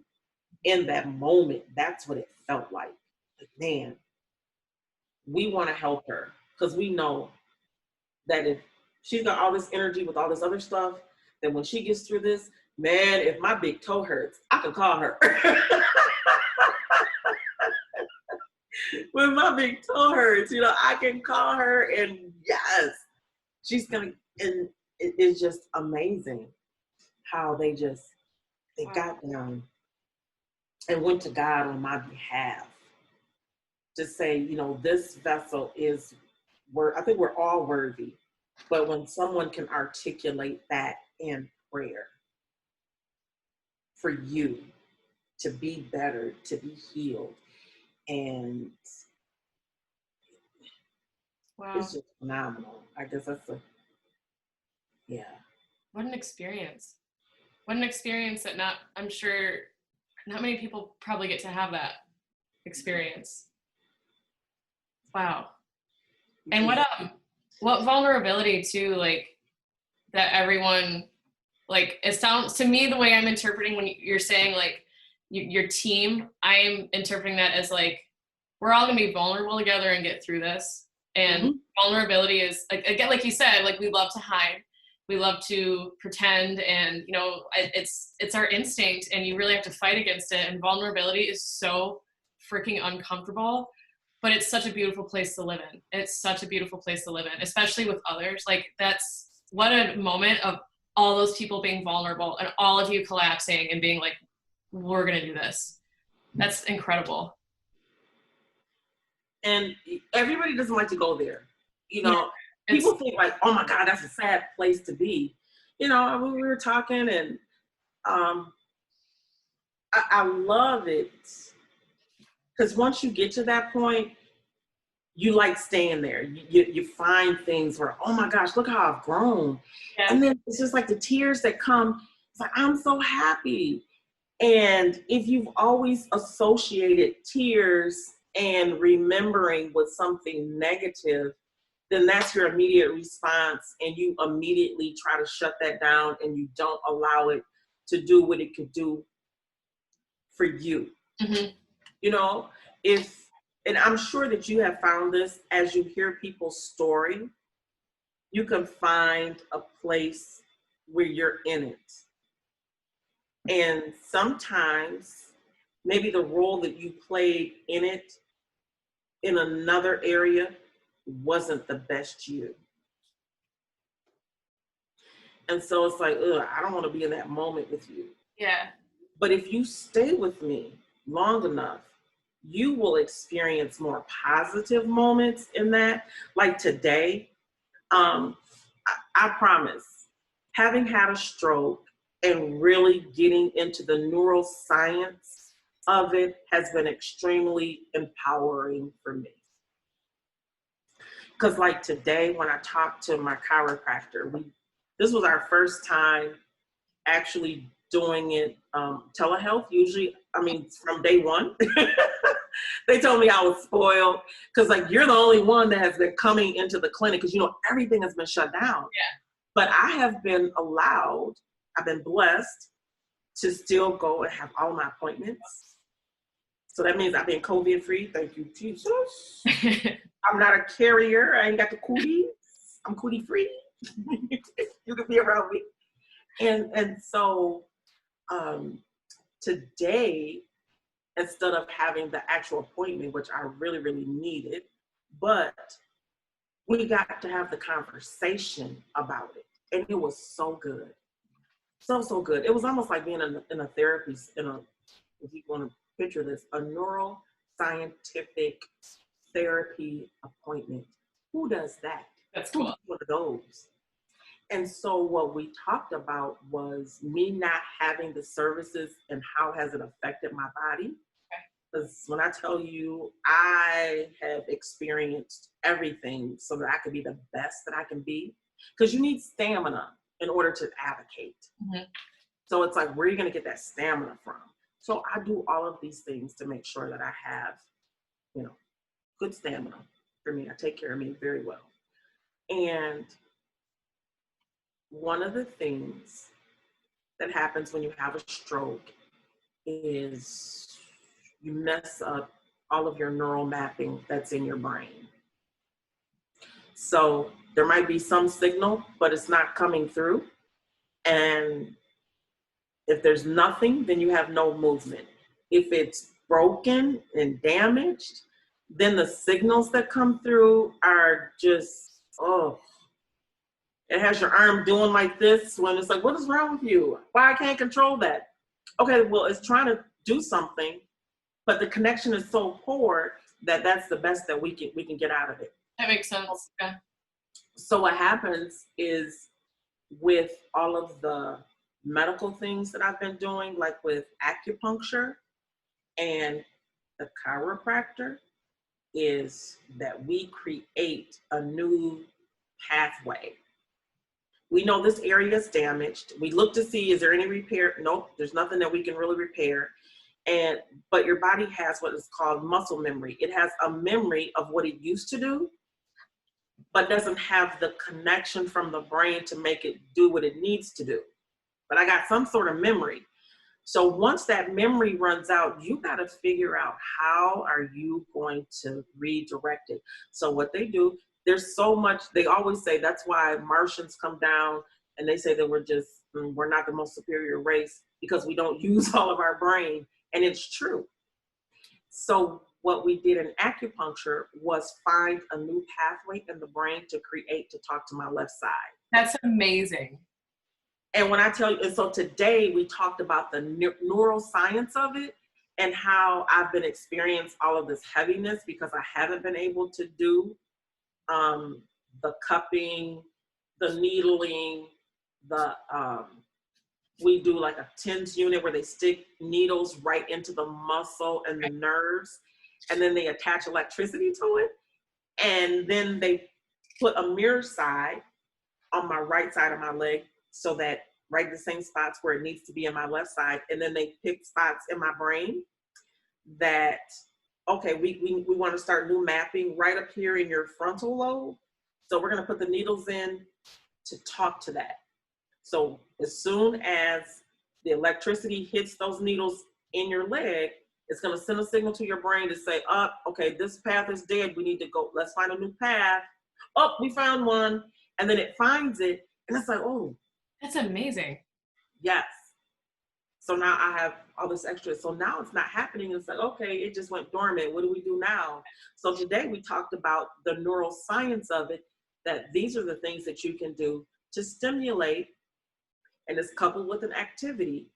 Speaker 2: in that moment, that's what it felt like. Like, man, we want to help her, because we know that if she's got all this energy with all this other stuff, then when she gets through this, man, if my big toe hurts, I can call her. When my big toe hurts, you know, I can call her, and yes, she's gonna. And it's just amazing how they got down and went to God on my behalf to say, you know, this vessel is I think we're all worthy, but when someone can articulate that in prayer for you to be better, to be healed, and it's just phenomenal. I guess yeah.
Speaker 1: What an experience. What an experience that I'm sure not many people probably get to have that experience. Wow. And what vulnerability too, like, that everyone, like, it sounds to me, the way I'm interpreting when you're saying like your team, I'm interpreting that as like, we're all gonna be vulnerable together and get through this. And vulnerability is, like, again, like you said, like, we love to hide, we love to pretend, and you know, it's our instinct, and you really have to fight against it. And vulnerability is so freaking uncomfortable, but it's such a beautiful place to live in. It's such a beautiful place to live in, especially with others. Like, that's what a moment of all those people being vulnerable and all of you collapsing and being like, we're gonna do this. That's incredible.
Speaker 2: And everybody doesn't like to go there. You know, people think like, oh my God, that's a sad place to be. You know, when we were talking, and I love it, because once you get to that point, you like staying there. You find things where, oh my gosh, look how I've grown. Yeah. And then it's just like the tears that come. It's like, I'm so happy. And if you've always associated tears and remembering with something negative, then that's your immediate response, and you immediately try to shut that down, and you don't allow it to do what it could do for you. You know, and I'm sure that you have found this as you hear people's story, you can find a place where you're in it. And sometimes maybe the role that you played in it in another area wasn't the best you. And so it's like, I don't want to be in that moment with you.
Speaker 1: Yeah.
Speaker 2: But if you stay with me long enough, you will experience more positive moments in that. Like today, I promise, having had a stroke and really getting into the neuroscience of it has been extremely empowering for me. Because like today, when I talked to my chiropractor, this was our first time actually doing it telehealth. Usually, I mean, from day one, they told me I was spoiled, because like, you're the only one that has been coming into the clinic, because you know everything has been shut down.
Speaker 1: Yeah.
Speaker 2: But I have been I've been blessed to still go and have all my appointments. So that means I've been COVID free. Thank you, Jesus. I'm not a carrier. I ain't got the cooties. I'm cootie free. You can be around me. And so today, instead of having the actual appointment, which I really, really needed, but we got to have the conversation about it. And it was so good. So good. It was almost like being in a therapy, if you want to picture this, a neuroscientific therapy appointment. Who does that?
Speaker 1: That's cool.
Speaker 2: Who's one of those? And so what we talked about was me not having the services and how has it affected my body. Because when I tell you, I have experienced everything so that I could be the best that I can be. Because you need stamina in order to advocate.
Speaker 1: Mm-hmm.
Speaker 2: So it's like, where are you going to get that stamina from? So I do all of these things to make sure that I have, good stamina for me. I take care of me very well. And one of the things that happens when you have a stroke is you mess up all of your neural mapping that's in your brain. So there might be some signal, but it's not coming through. And if there's nothing, then you have no movement. If it's broken and damaged, then the signals that come through are just, it has your arm doing like this when it's like, what is wrong with you? Why I can't control that? Okay, well, it's trying to do something, but the connection is so poor that that's the best that we can get out of it.
Speaker 1: That makes sense. Yeah.
Speaker 2: So what happens is with all of the medical things that I've been doing, like with acupuncture and the chiropractor, is that we create a new pathway. We know this area is damaged. We look to see, is there any repair? Nope, there's nothing that we can really repair. But your body has what is called muscle memory. It has a memory of what it used to do, but doesn't have the connection from the brain to make it do what it needs to do. But I got some sort of memory. So once that memory runs out, you got to figure out how are you going to redirect it. So what they do, there's so much, they always say that's why Martians come down and they say that we're not the most superior race because we don't use all of our brain. And it's true. So what we did in acupuncture was find a new pathway in the brain to talk to my left side.
Speaker 1: That's amazing.
Speaker 2: And when I tell you, and so today we talked about the neuroscience of it and how I've been experiencing all of this heaviness because I haven't been able to do the cupping, the needling, we do like a TENS unit where they stick needles right into the muscle and the nerves, and then they attach electricity to it. And then they put a mirror side on my right side of my leg so that right the same spots where it needs to be in my left side. And then they pick spots in my brain that, okay, we want to start new mapping right up here in your frontal lobe. So we're going to put the needles in to talk to that. So as soon as the electricity hits those needles in your leg, it's going to send a signal to your brain to say, okay, this path is dead. We need to go. Let's find a new path. Oh, we found one. And then it finds it. And it's like, oh.
Speaker 1: That's amazing.
Speaker 2: Yes. So now I have all this extra. So now it's not happening. It's like, okay, it just went dormant. What do we do now? So today we talked about the neuroscience of it, that these are the things that you can do to stimulate, and it's coupled with an activity.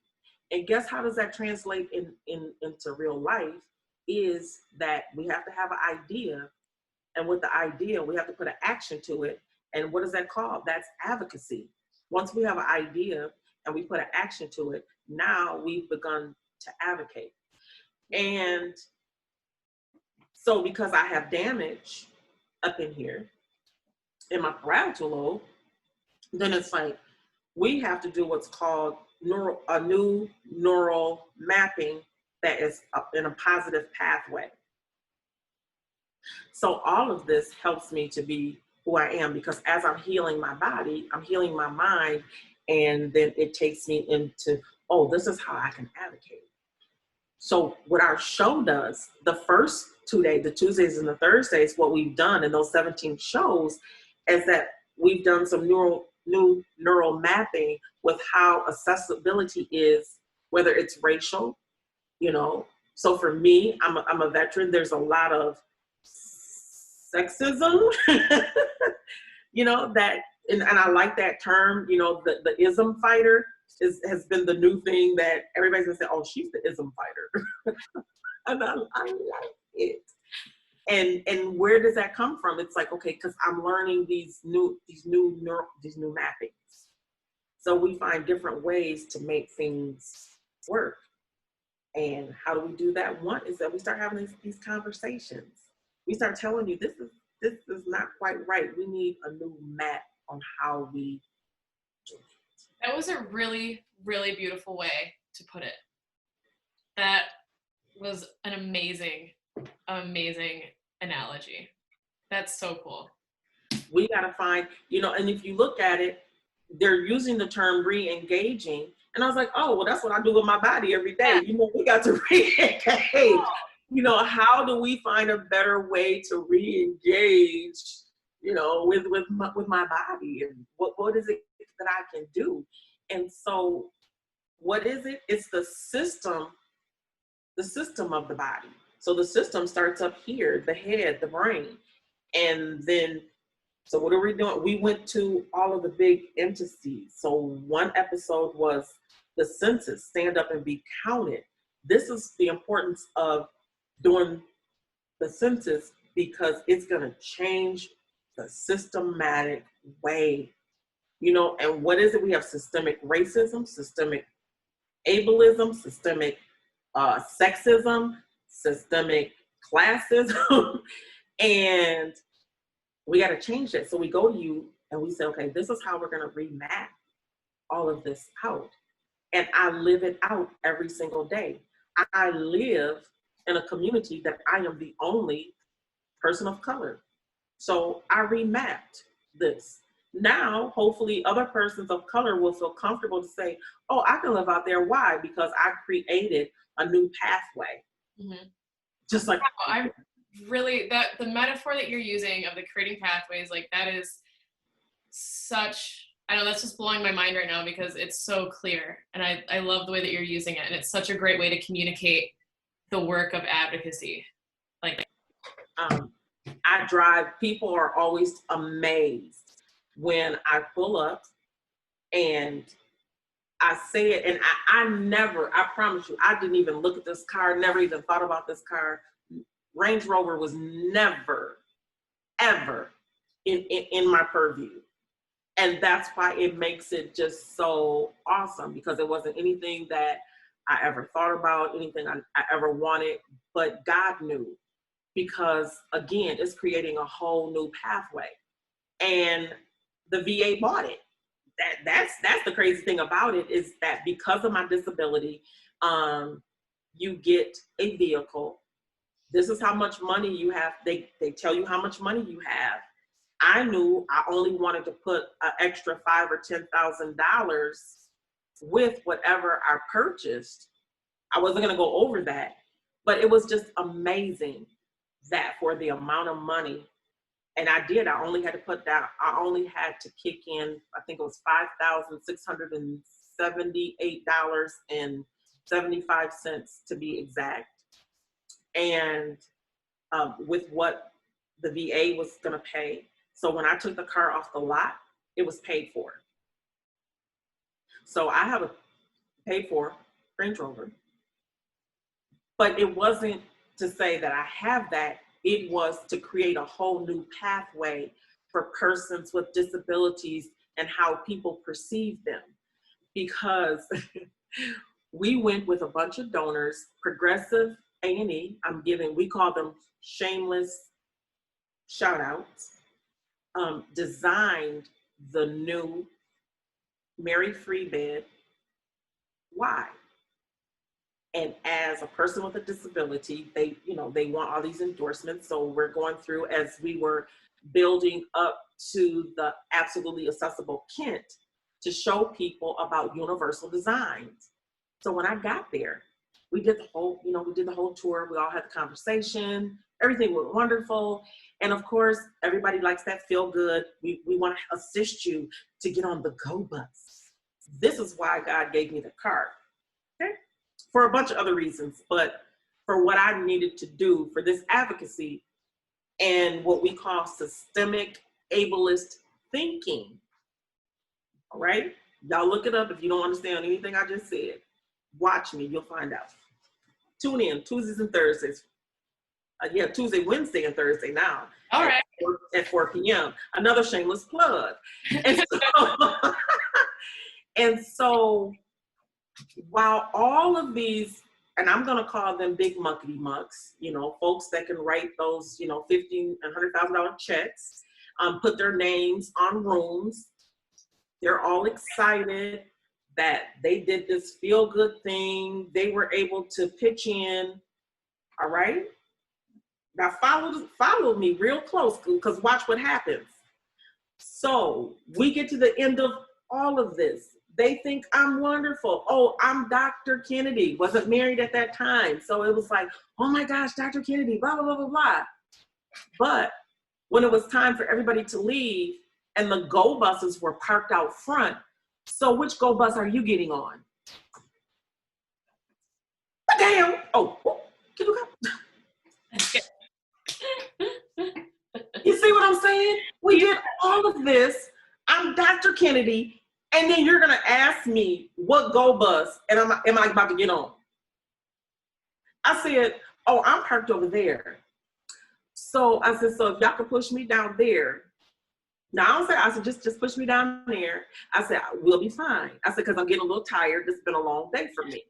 Speaker 2: And guess how does that translate into real life is that we have to have an idea. And with the idea, we have to put an action to it. And what is that called? That's advocacy. Once we have an idea and we put an action to it, now we've begun to advocate. And so because I have damage up in here in my parietal lobe, then it's like we have to do what's called a new neural mapping that is in a positive pathway. So all of this helps me to be who I am, because as I'm healing my body, I'm healing my mind, and then it takes me into, this is how I can advocate. So what our show does, the first 2 days, the Tuesdays and the Thursdays, what we've done in those 17 shows is that we've done some new neural mapping with how accessibility is, whether it's racial, you know. So for me, I'm a veteran. There's a lot of sexism, you know, that, and I like that term, you know, the ism fighter has been the new thing that everybody's gonna say, oh, she's the ism fighter. And I like it. And where does that come from? It's like, okay, because I'm learning these new mappings. So we find different ways to make things work. And how do we do that? One is that we start having these conversations. We start telling you this is not quite right. We need a new map on how we do it.
Speaker 1: That was a really, really beautiful way to put it. That was an amazing analogy. That's so cool.
Speaker 2: We got to find, you know, and if you look at it, they're using the term re-engaging. And I was like, oh, well, that's what I do with my body every day.
Speaker 1: Yeah.
Speaker 2: You know, we got to re-engage. Oh. You know, how do we find a better way to re-engage, you know, with my body? And what is it that I can do? And so what is it? It's the system of the body. So the system starts up here, the head, the brain. And then, so what are we doing? We went to all of the big entities. So one episode was the census, stand up and be counted. This is the importance of doing the census because it's going to change the systematic way, you know. And what is it? We have systemic racism, systemic ableism, systemic sexism, systemic classism, and we got to change that. So we go to you and we say, okay, this is how we're going to remap all of this out. And I live it out every single day. I live in a community that I am the only person of color. So I remapped this. Now, hopefully other persons of color will feel comfortable to say, oh, I can live out there. Why? Because I created a new pathway.
Speaker 1: Mm-hmm.
Speaker 2: Just like
Speaker 1: I'm really, that the metaphor that you're using of the creating pathways, like that is such, I know that's just blowing my mind right now because it's so clear. And I love the way that you're using it. And it's such a great way to communicate the work of advocacy. Like,
Speaker 2: I drive, people are always amazed when I pull up and I say it, and I promise you, I didn't even look at this car, never even thought about this car. Range Rover was never, ever in my purview. And that's why it makes it just so awesome, because it wasn't anything that I ever thought about, anything I ever wanted, but God knew, because again, it's creating a whole new pathway. And the VA bought it. That's the crazy thing about it, is that because of my disability, you get a vehicle. This is how much money you have. They tell you how much money you have. I knew I only wanted to put an extra $5,000 or $10,000 with whatever I purchased. I wasn't going to go over that, but it was just amazing that for the amount of money, and I did, I only had to put down, I only had to kick in, I think it was $5,678.75 to be exact. And with what the VA was going to pay. So when I took the car off the lot, it was paid for. So I have a paid for Range Rover. But it wasn't to say that I have that. It was to create a whole new pathway for persons with disabilities and how people perceive them. Because we went with a bunch of donors, Progressive A&E, we call them shameless shout outs, designed the new Mary Free bed. Why? And as a person with a disability, they want all these endorsements. So we're going through, as we were building up to the absolutely accessible Kent, to show people about universal designs. So when I got there, we did the whole, we did the whole tour. We all had the conversation. Everything went wonderful. And of course, everybody likes that feel good. We want to assist you to get on the go bus. This is why God gave me the card. Okay? For a bunch of other reasons, but for what I needed to do for this advocacy and what we call systemic ableist thinking. All right? Y'all look it up if you don't understand anything I just said. Watch me, you'll find out. Tune in Tuesdays and Thursdays. Tuesday, Wednesday, and now.
Speaker 1: All right.
Speaker 2: At 4 p.m. Another shameless plug. And so, and so while all of these, and I'm going to call them big muckety mucks, folks that can write those, $50,000 and $100,000 checks, put their names on rooms. They're all excited that they did this feel good thing. They were able to pitch in. All right. Now follow me real close, because watch what happens. So we get to the end of all of this. They think I'm wonderful. Oh, I'm Dr. Kennedy. Wasn't married at that time. So it was like, oh my gosh, Dr. Kennedy, blah, blah, blah, blah, blah. But when it was time for everybody to leave and the go buses were parked out front, so which go bus are you getting on? Damn. Oh, can you come? You see what I'm saying? We did all of this. I'm Dr. Kennedy. And then you're gonna ask me what go bus and am I about to get on? I said, oh, I'm parked over there. So I said, so if y'all can push me down there. Now I said, just push me down there. I said, we'll be fine. I said, because I'm getting a little tired. This has been a long day for me.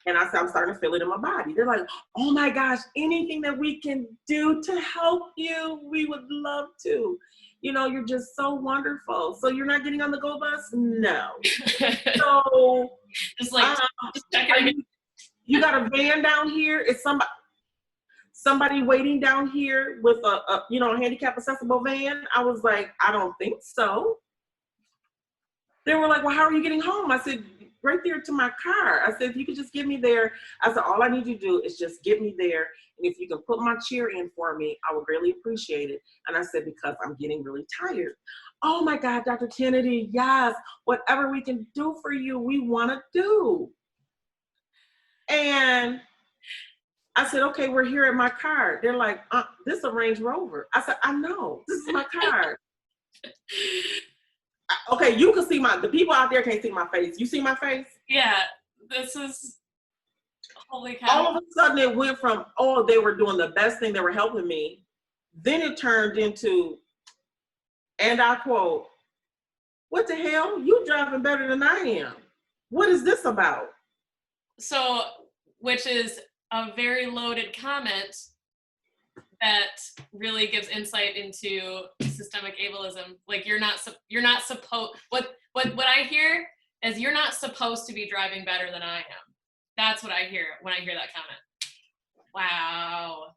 Speaker 2: And I said, I'm starting to feel it in my body. They're like, oh my gosh, anything that we can do to help you, we would love to. You're just so wonderful. So you're not getting on the go bus? No. So
Speaker 1: just check it.
Speaker 2: You got a van down here? Is somebody waiting down here with a handicap accessible van? I was like, I don't think so. They were like, well, how are you getting home? I said, right there to my car. I said, if you could just get me there. I said, all I need you to do is just get me there. And if you can put my chair in for me, I would really appreciate it. And I said, because I'm getting really tired. Oh my God, Dr. Kennedy, yes, whatever we can do for you, we want to do. And I said, okay, we're here at my car. They're like, this is a Range Rover. I said, I know, this is my car. Okay, you can see the people out there can't see my face. You see my face?
Speaker 1: Yeah, this is, holy cow.
Speaker 2: All of a sudden it went from, oh, they were doing the best thing, they were helping me. Then it turned into, and I quote, what the hell? You driving better than I am. What is this about?
Speaker 1: So, which is a very loaded comment that really gives insight into systemic ableism. Like you're not supposed, what I hear is you're not supposed to be driving better than I am. That's what I hear when I hear that comment. Wow.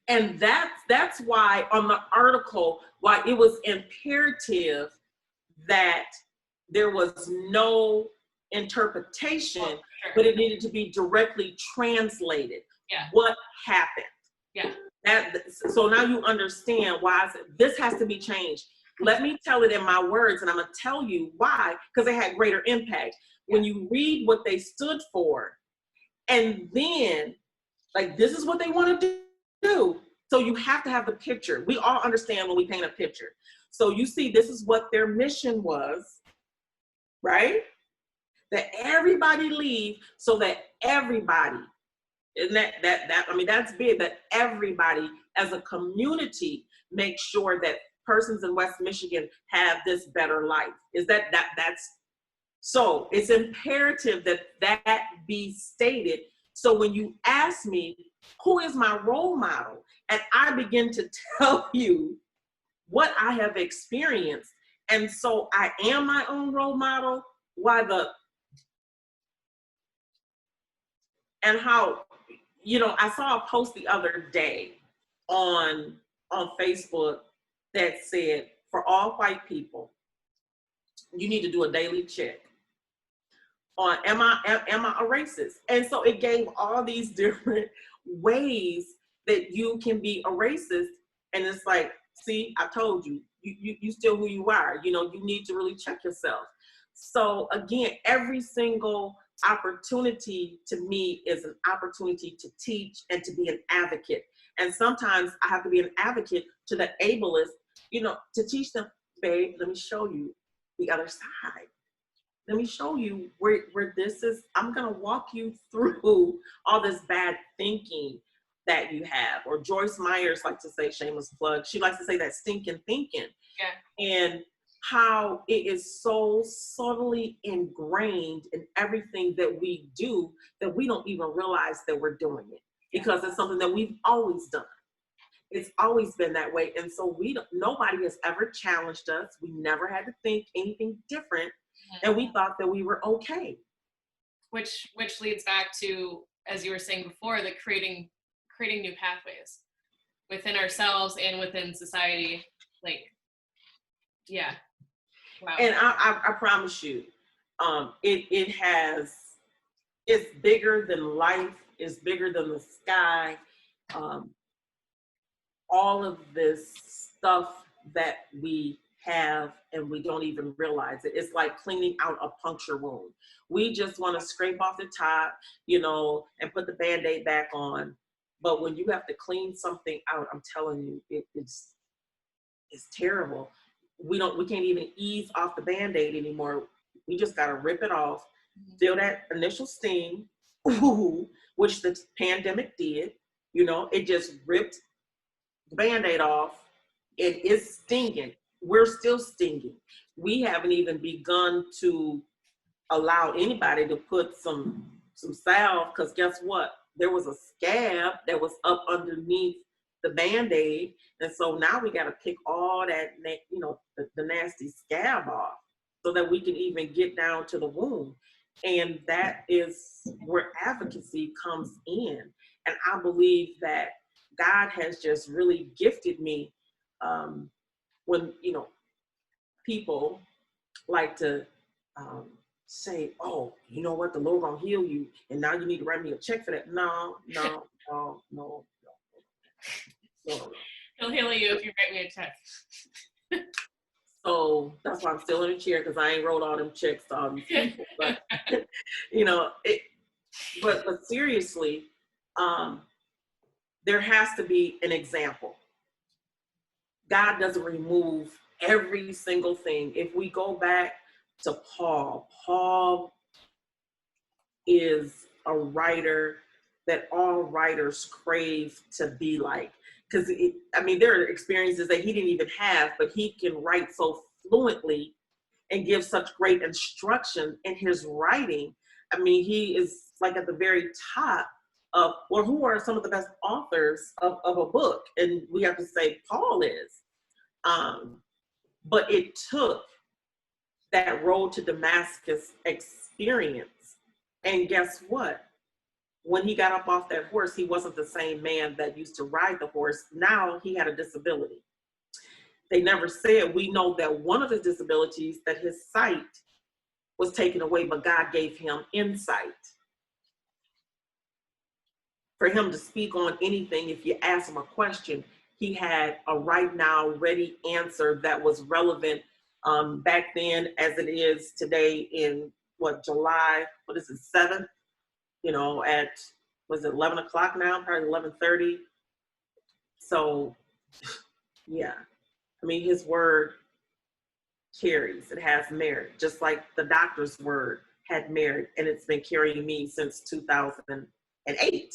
Speaker 2: And that's why on the article, why it was imperative that there was no interpretation, but it needed to be directly translated.
Speaker 1: Yeah.
Speaker 2: What happened?
Speaker 1: Yeah.
Speaker 2: So now you understand why I said, this has to be changed. Let me tell it in my words, and I'm going to tell you why, because it had greater impact. When you read what they stood for, and then, like, this is what they want to do. So you have to have the picture. We all understand when we paint a picture. So you see, this is what their mission was, right? That everybody leave so that everybody, and that's big, that everybody as a community make sure that persons in West Michigan have this better life. That's so it's imperative that be stated. So when you ask me, who is my role model? And I begin to tell you what I have experienced. And so I am my own role model. And how, I saw a post the other day on Facebook that said, for all white people, you need to do a daily check. on am I a racist? And so it gave all these different ways that you can be a racist. And it's like, see, I told you, you still who you are. You know, you need to really check yourself. So again, every single opportunity to me is an opportunity to teach and to be an advocate. And sometimes I have to be an advocate to the ableist, you know, to teach them, babe, let me show you the other side. Let me show you where this is. I'm going to walk you through all this bad thinking that you have. Or Joyce Myers likes to say, shameless plug, she likes to say that stinking thinking.
Speaker 1: Yeah.
Speaker 2: And how it is so subtly ingrained in everything that we do that we don't even realize that we're doing it, because it's something that we've always done. It's always been that way. And so nobody has ever challenged us. We never had to think anything different. And we thought that we were okay.
Speaker 1: Which leads back to, as you were saying before, the creating new pathways within ourselves and within society. Like, yeah. Wow.
Speaker 2: And I promise you, it's bigger than life, it's bigger than the sky. All of this stuff that we have and we don't even realize it. It's like cleaning out a puncture wound. We just want to scrape off the top, you know, and put the Band-Aid back on. But when you have to clean something out, I'm telling you, it's terrible. We can't even ease off the Band-Aid anymore. We just got to rip it off, feel that initial sting, which the pandemic did. You know, it just ripped the Band-Aid off. It is stinging. We're still stinging. We haven't even begun to allow anybody to put some salve, because guess what? There was a scab that was up underneath the Band-Aid. And so now we got to pick all that, you know, the nasty scab off so that we can even get down to the wound. And that is where advocacy comes in. And I believe that God has just really gifted me when, you know, people like to say, oh, you know what, the Lord gonna heal you, and now you need to write me a check for that. No.
Speaker 1: He'll heal you if you write me a check.
Speaker 2: So that's why I'm still in the chair, because I ain't wrote all them checks to all these people. But you know, but seriously, there has to be an example. God doesn't remove every single thing. If we go back to Paul is a writer that all writers crave to be like. Because, I mean, there are experiences that he didn't even have, but he can write so fluently and give such great instruction in his writing. I mean, he is like at the very top of, or who are some of the best authors of a book? And we have to say Paul is. But it took that road to Damascus experience. And guess what? When he got up off that horse, he wasn't the same man that used to ride the horse. Now he had a disability. They never said, we know that one of his disabilities, that his sight was taken away, but God gave him insight. For him to speak on anything, if you ask him a question, he had a right now ready answer that was relevant back then as it is today in July, 7th, you know, at, was it 11 o'clock now? Probably 11:30. So yeah, I mean, his word carries, it has merit, just like the doctor's word had merit, and it's been carrying me since 2008.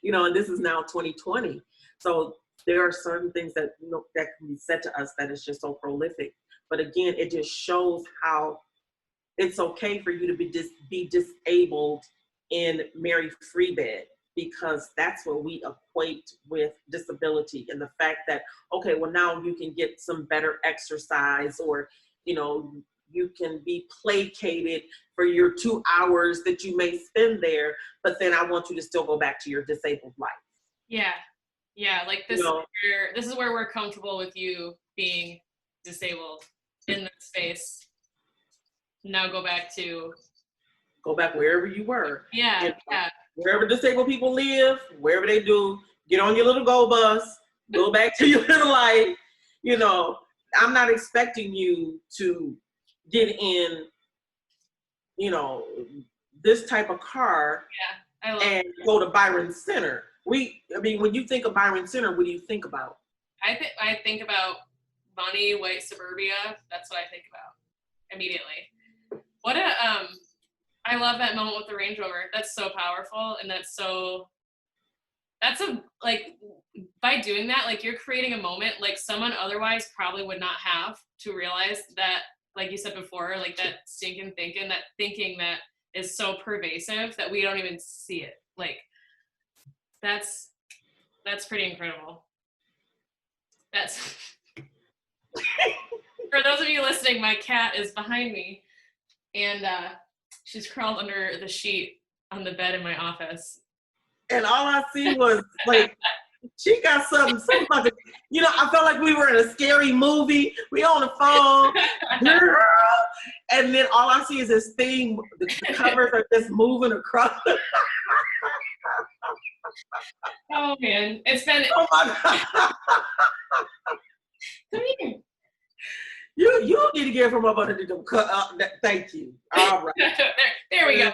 Speaker 2: You know, and this is now 2020. So there are certain things that, you know, that can be said to us that is just so prolific. But again, it just shows how it's okay for you to be disabled in Mary Free Bed, because that's what we equate with disability, and the fact that, okay, well, now you can get some better exercise, or, you know, you can be placated for your 2 hours that you may spend there, but then I want you to still go back to your disabled life.
Speaker 1: Yeah, like this, you know, this is where we're comfortable with you being disabled in this space. Now go back to
Speaker 2: Go back wherever you were.
Speaker 1: Yeah,
Speaker 2: You know,
Speaker 1: yeah.
Speaker 2: wherever disabled people live, wherever they do, get on your little go bus, go back to your little life. You know, I'm not expecting you to get in, you know, this type of car and go to Byron Center. I mean, when you think of Byron Center, what do you think about?
Speaker 1: I think about money, white suburbia. That's what I think about immediately. What a I love that moment with the Range Rover. That's so powerful, and like, by doing that, like, you're creating a moment like someone otherwise probably would not have to realize that, like you said before, like that stinking thinking, that thinking that is so pervasive that we don't even see it. Like, that's pretty incredible. That's for those of you listening, my cat is behind me, and she's crawled under the sheet on the bed in my office.
Speaker 2: And all I see was like, she got something about the, you know, I felt like we were in a scary movie. We on the phone, girl, and then all I see is this thing. The covers are just moving across.
Speaker 1: Oh man, it's been.
Speaker 2: Oh my God.
Speaker 1: Come here.
Speaker 2: You need to get from up under the thank you. All right.
Speaker 1: there we go.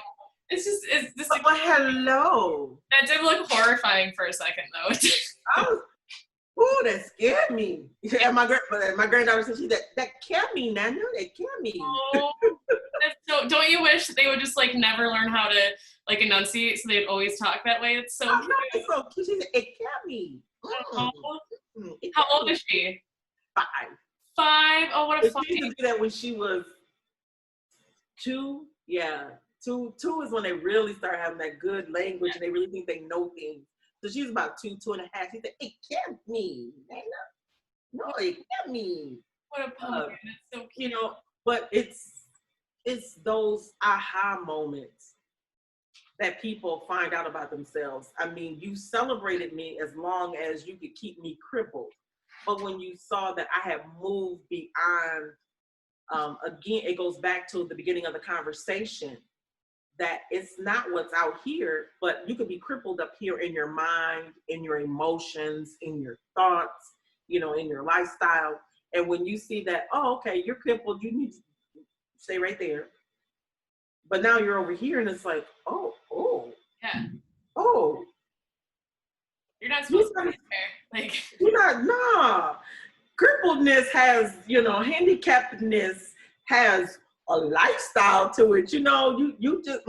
Speaker 1: It's just like,
Speaker 2: hello.
Speaker 1: That did look horrifying for a second though.
Speaker 2: Ooh, that scared me. And my granddaughter said, that scared me, Nana. That scared me.
Speaker 1: Oh, so don't you wish they would just like never learn how to like enunciate, so they'd always talk that way? It's so cute.
Speaker 2: No, it's so cute. She said, it scared me.
Speaker 1: Oh. How old is she?
Speaker 2: 5.
Speaker 1: 5? Oh, what a fun.
Speaker 2: She used to do that when she was 2. Yeah. 2 is when they really start having that good language and they really think they know things. So she's about 2 and a half. She said, it can't me. No, it can't me.
Speaker 1: What a pumpkin. It's so cute.
Speaker 2: You know, but it's those aha moments that people find out about themselves. I mean, you celebrated me as long as you could keep me crippled. But when you saw that I had moved beyond, again, it goes back to the beginning of the conversation, that it's not what's out here, but you could be crippled up here in your mind, in your emotions, in your thoughts, you know, in your lifestyle. And when you see that, oh, okay, you're crippled, you need to stay right there. But now you're over here and it's like, oh.
Speaker 1: Yeah.
Speaker 2: Oh.
Speaker 1: You're not supposed to be there. Like,
Speaker 2: you're not, nah. Crippledness has, you know, handicappedness has a lifestyle to it. You know, you just,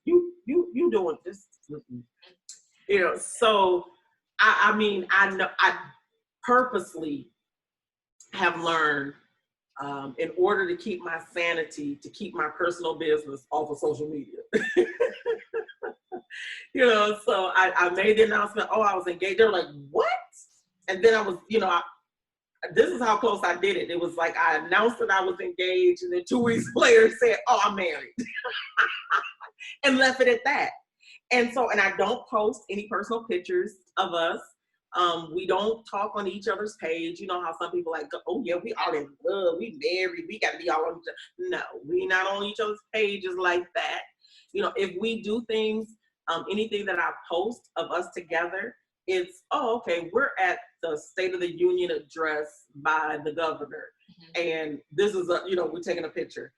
Speaker 2: you doing this. You know, so, I mean, I know, I purposely have learned, in order to keep my sanity, to keep my personal business off of social media. You know, so I made the announcement, oh, I was engaged. They were like, what? And then I was, you know, this is how close I did it. It was like I announced that I was engaged, and then 2 weeks later said, oh, I'm married. And left it at that. And so, and I don't post any personal pictures of us. We don't talk on each other's page. You know how some people like, oh yeah, we all in love, we married, we gotta be all on each other. No, we not on each other's pages like that. You know, if we do things, anything that I post of us together, it's, oh, okay, we're at the State of the Union address by the governor. Mm-hmm. And this is you know, we're taking a picture.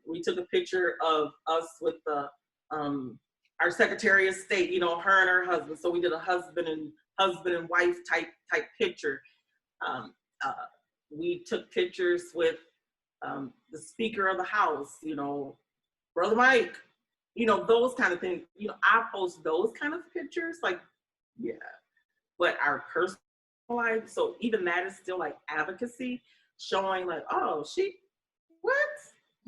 Speaker 2: We took a picture of us with the, our Secretary of State, you know, her and her husband. So we did a husband and wife type picture. We took pictures with the Speaker of the House, you know, Brother Mike, you know, those kind of things. You know, I post those kind of pictures, like, yeah. But our personal life, so even that is still like advocacy, showing like, oh, what?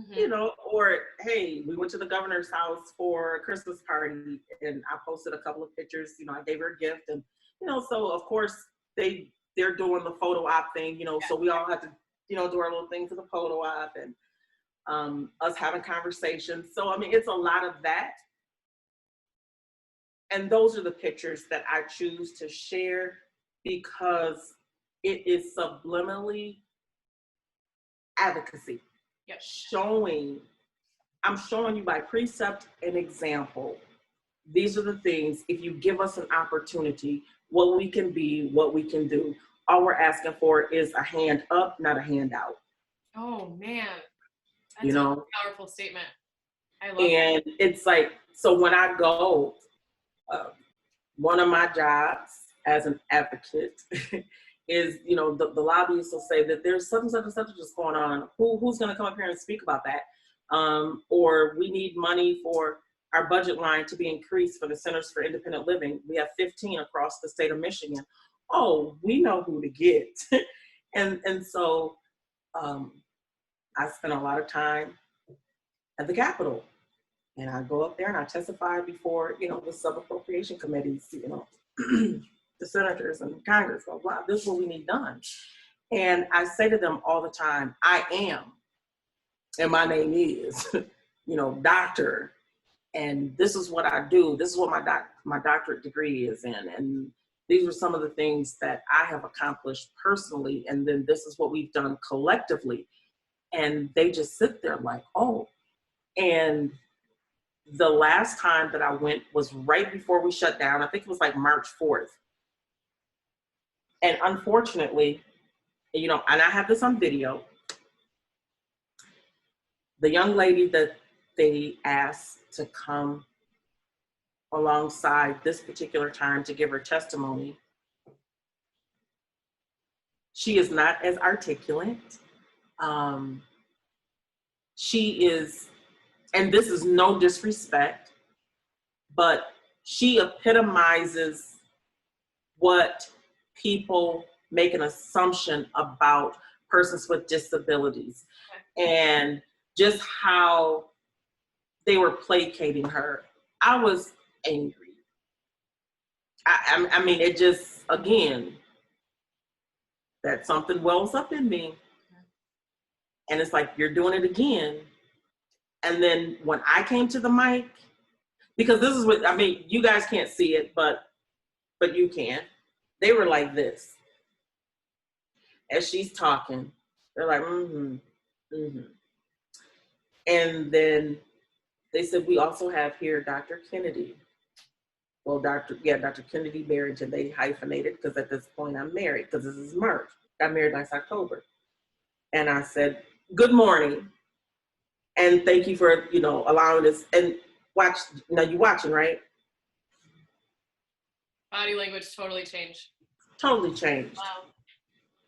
Speaker 2: Mm-hmm. You know, or hey, we went to the governor's house for a Christmas party and I posted a couple of pictures, you know, I gave her a gift, and, you know, so of course they're doing the photo op thing, you know, so we all have to, you know, do our little thing for the photo op, and us having conversations. So, I mean, it's a lot of that. And those are the pictures that I choose to share because it is subliminally advocacy. Yep. Showing I'm showing you by precept and example. These are the things, if you give us an opportunity, what we can be, what we can do. All we're asking for is a hand up, not a handout.
Speaker 1: Oh man,
Speaker 2: You
Speaker 1: that's a
Speaker 2: know,
Speaker 1: powerful statement. I love
Speaker 2: and it's like, so when I go, uh, one of my jobs as an advocate is, you know, the lobbyists will say that there's such and such and such that's going on. Who's going to come up here and speak about that? Or we need money for our budget line to be increased for the Centers for Independent Living. We have 15 across the state of Michigan. Oh, we know who to get. and so I spent a lot of time at the Capitol. And I go up there and I testify before, you know, the sub-appropriation committees, you know, the senators and Congress, blah, blah, this is what we need done. And I say to them all the time, I am, and my name is, you know, doctor, and this is what I do. This is what my doctorate degree is in. And these are some of the things that I have accomplished personally. And then this is what we've done collectively. And they just sit there like, oh. And the last time that I went was right before we shut down. I think it was like March 4th. And unfortunately, you know, and I have this on video, the young lady that they asked to come alongside this particular time to give her testimony, she is not as articulate. She is, and this is no disrespect, but she epitomizes what people make an assumption about persons with disabilities, and just how they were placating her. I was angry. I mean, it just, again, that something wells up in me. And it's like, you're doing it again. And then when I came to the mic, because this is what, I mean, you guys can't see it, but you can. They were like this. As she's talking, they're like, mm-hmm, mm-hmm. And then they said, we also have here Dr. Kennedy. Well, Dr. Kennedy-Barrington, they hyphenated because at this point I'm married, because this is March. Got married last October. And I said, good morning. And thank you for, you know, allowing this. And watch, now you watching, right?
Speaker 1: Body language totally changed.
Speaker 2: Totally changed.
Speaker 1: Wow.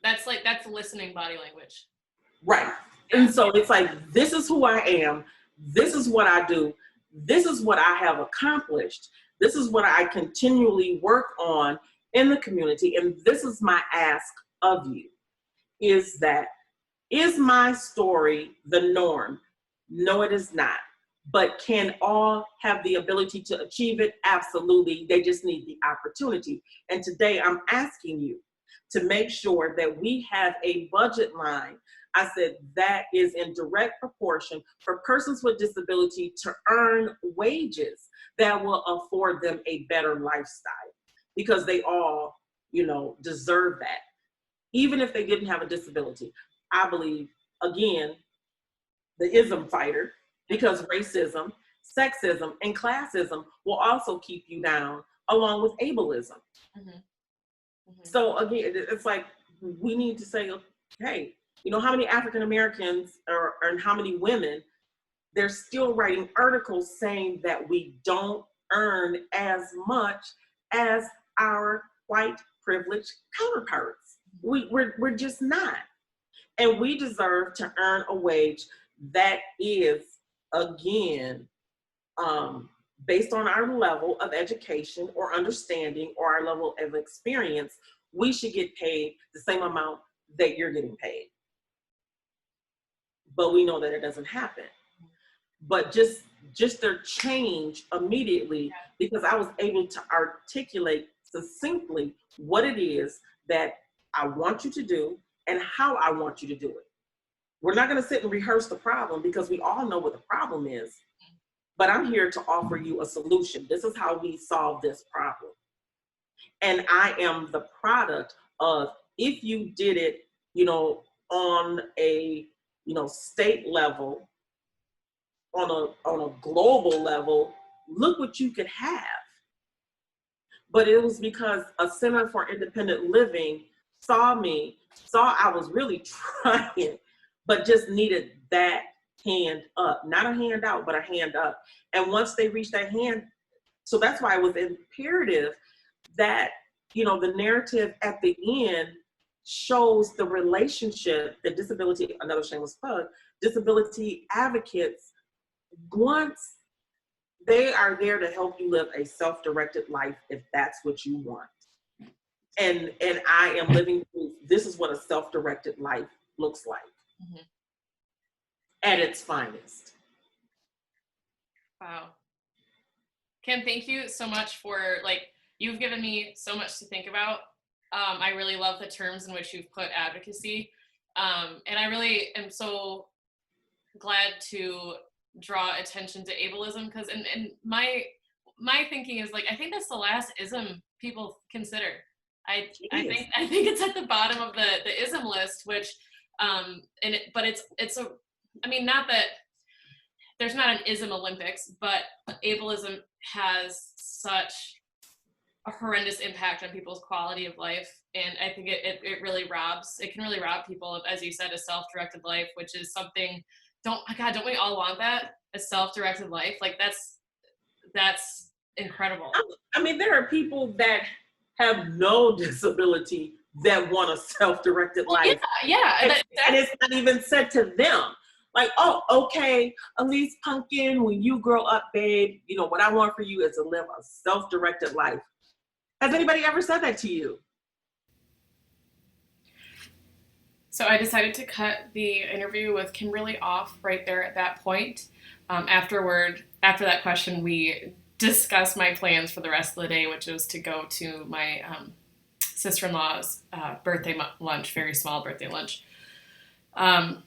Speaker 1: That's listening body language.
Speaker 2: Right. Yeah. And so it's like, this is who I am. This is what I do. This is what I have accomplished. This is what I continually work on in the community. And this is my ask of you, is that, is my story the norm? No, it is not. But can all have the ability to achieve it? Absolutely. They just need the opportunity. And today I'm asking you to make sure that we have a budget line. I said that is in direct proportion for persons with disability to earn wages that will afford them a better lifestyle, because they all, you know, deserve that. Even if they didn't have a disability. I believe, again, the ism fighter, because racism, sexism, and classism will also keep you down, along with ableism. Mm-hmm. Mm-hmm. So again, it's like, we need to say, hey, you know, how many African Americans and how many women, they're still writing articles saying that we don't earn as much as our white privileged counterparts. We're just not. And we deserve to earn a wage that is, again, based on our level of education or understanding or our level of experience. We should get paid the same amount that you're getting paid. But we know that it doesn't happen. But just their change immediately, because I was able to articulate succinctly what it is that I want you to do and how I want you to do it. We're not going to sit and rehearse the problem, because we all know what the problem is. But I'm here to offer you a solution. This is how we solve this problem. And I am the product of, if you did it, you know, on a, you know, state level, on a global level, look what you could have. But it was because a Center for Independent Living saw I was really trying, but just needed that hand up, not a hand out, but a hand up. And once they reached that hand, so that's why it was imperative that, you know, the narrative at the end shows the relationship that disability, another shameless plug, disability advocates, once they are there to help you live a self-directed life if that's what you want. And I am living proof. This is what a self-directed life looks like at its finest.
Speaker 1: Wow. Kim, thank you so much for, you've given me so much to think about. I really love the terms in which you've put advocacy. And I really am so glad to draw attention to ableism, because and my thinking is, I think that's the last ism people consider. I think it's at the bottom of the ism list, which but it's a, I mean, not that there's not an ism Olympics, but ableism has such a horrendous impact on people's quality of life. And I think it really can really rob people of, as you said, a self-directed life, which is something, don't we all want that? A self-directed life? That's incredible.
Speaker 2: I mean, there are people that have no disability that want a self-directed life.
Speaker 1: Yeah.
Speaker 2: And it's not even said to them. Like, oh, okay, Elyse Pumpkin, when you grow up, babe, you know, what I want for you is to live a self-directed life. Has anybody ever said that to you?
Speaker 1: So I decided to cut the interview with Kimberly off right there at that point. After that question, we discussed my plans for the rest of the day, which was to go to my sister-in-law's birthday lunch, very small birthday lunch. And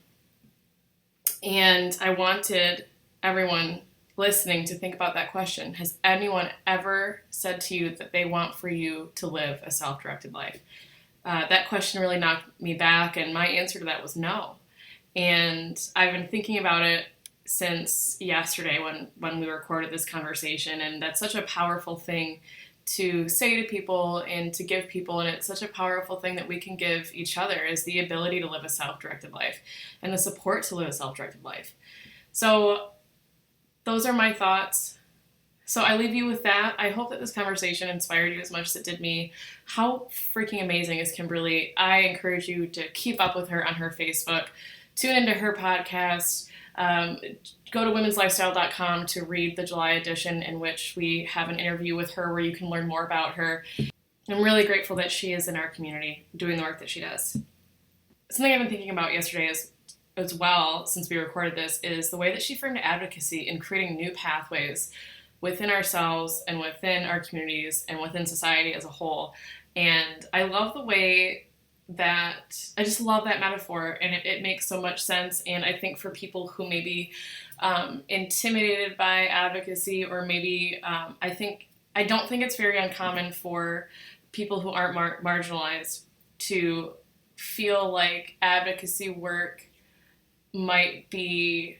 Speaker 1: I wanted everyone listening to think about that question. Has anyone ever said to you that they want for you to live a self-directed life? That question really knocked me back, and my answer to that was no. And I've been thinking about it since yesterday when we recorded this conversation, and that's such a powerful thing to say to people and to give people, and it's such a powerful thing that we can give each other, is the ability to live a self-directed life and the support to live a self-directed life. So those are my thoughts. So I leave you with that. I hope that this conversation inspired you as much as it did me. How freaking amazing is Kimberly? I encourage you to keep up with her on her Facebook, tune into her podcast, go to womenslifestyle.com to read the July edition, in which we have an interview with her where you can learn more about her. I'm really grateful that she is in our community doing the work that she does. Something I've been thinking about yesterday as well, since we recorded this, is the way that she framed advocacy in creating new pathways within ourselves and within our communities and within society as a whole. And I love the way that, I just love that metaphor, and it makes so much sense. And I think for people who may be intimidated by advocacy, or maybe I don't think it's very uncommon for people who aren't marginalized to feel like advocacy work might be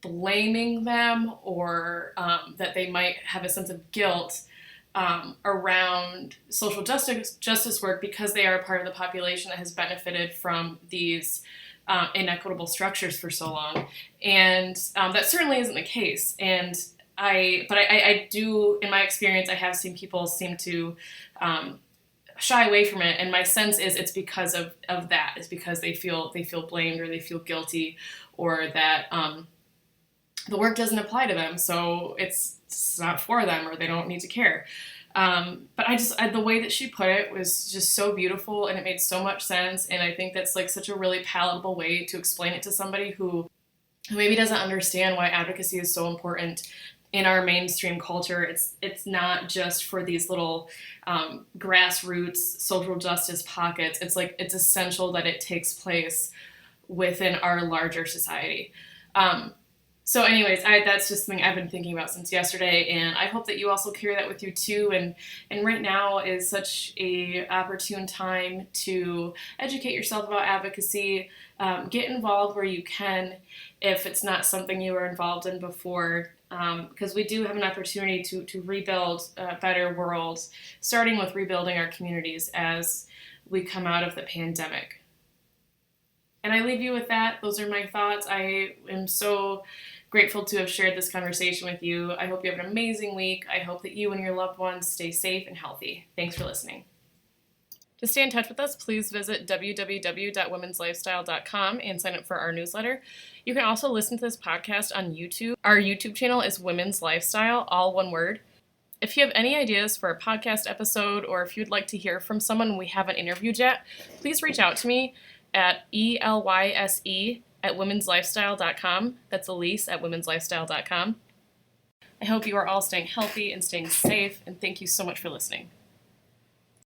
Speaker 1: blaming them, or that they might have a sense of guilt around social justice work because they are a part of the population that has benefited from these inequitable structures for so long. And that certainly isn't the case. And I do, in my experience, I have seen people seem to shy away from it, and my sense is it's because of that. It's because they feel blamed, or they feel guilty, or that the work doesn't apply to them, so it's not for them, or they don't need to care. But the way that she put it was just so beautiful, and it made so much sense. And I think that's such a really palatable way to explain it to somebody who maybe doesn't understand why advocacy is so important in our mainstream culture. It's not just for these little grassroots social justice pockets. It's essential that it takes place within our larger society. So anyways, that's just something I've been thinking about since yesterday, and I hope that you also carry that with you too. And right now is such a opportune time to educate yourself about advocacy. Get involved where you can if it's not something you were involved in before, because we do have an opportunity to rebuild a better world, starting with rebuilding our communities as we come out of the pandemic. And I leave you with that. Those are my thoughts. I am so grateful to have shared this conversation with you. I hope you have an amazing week. I hope that you and your loved ones stay safe and healthy. Thanks for listening. To stay in touch with us, please visit www.womenslifestyle.com and sign up for our newsletter. You can also listen to this podcast on YouTube. Our YouTube channel is Women's Lifestyle, all one word. If you have any ideas for a podcast episode, or if you'd like to hear from someone we haven't interviewed yet, please reach out to me at elyse@womenslifestyle.com. That's Elyse at womenslifestyle.com. I hope you are all staying healthy and staying safe, and thank you so much for listening.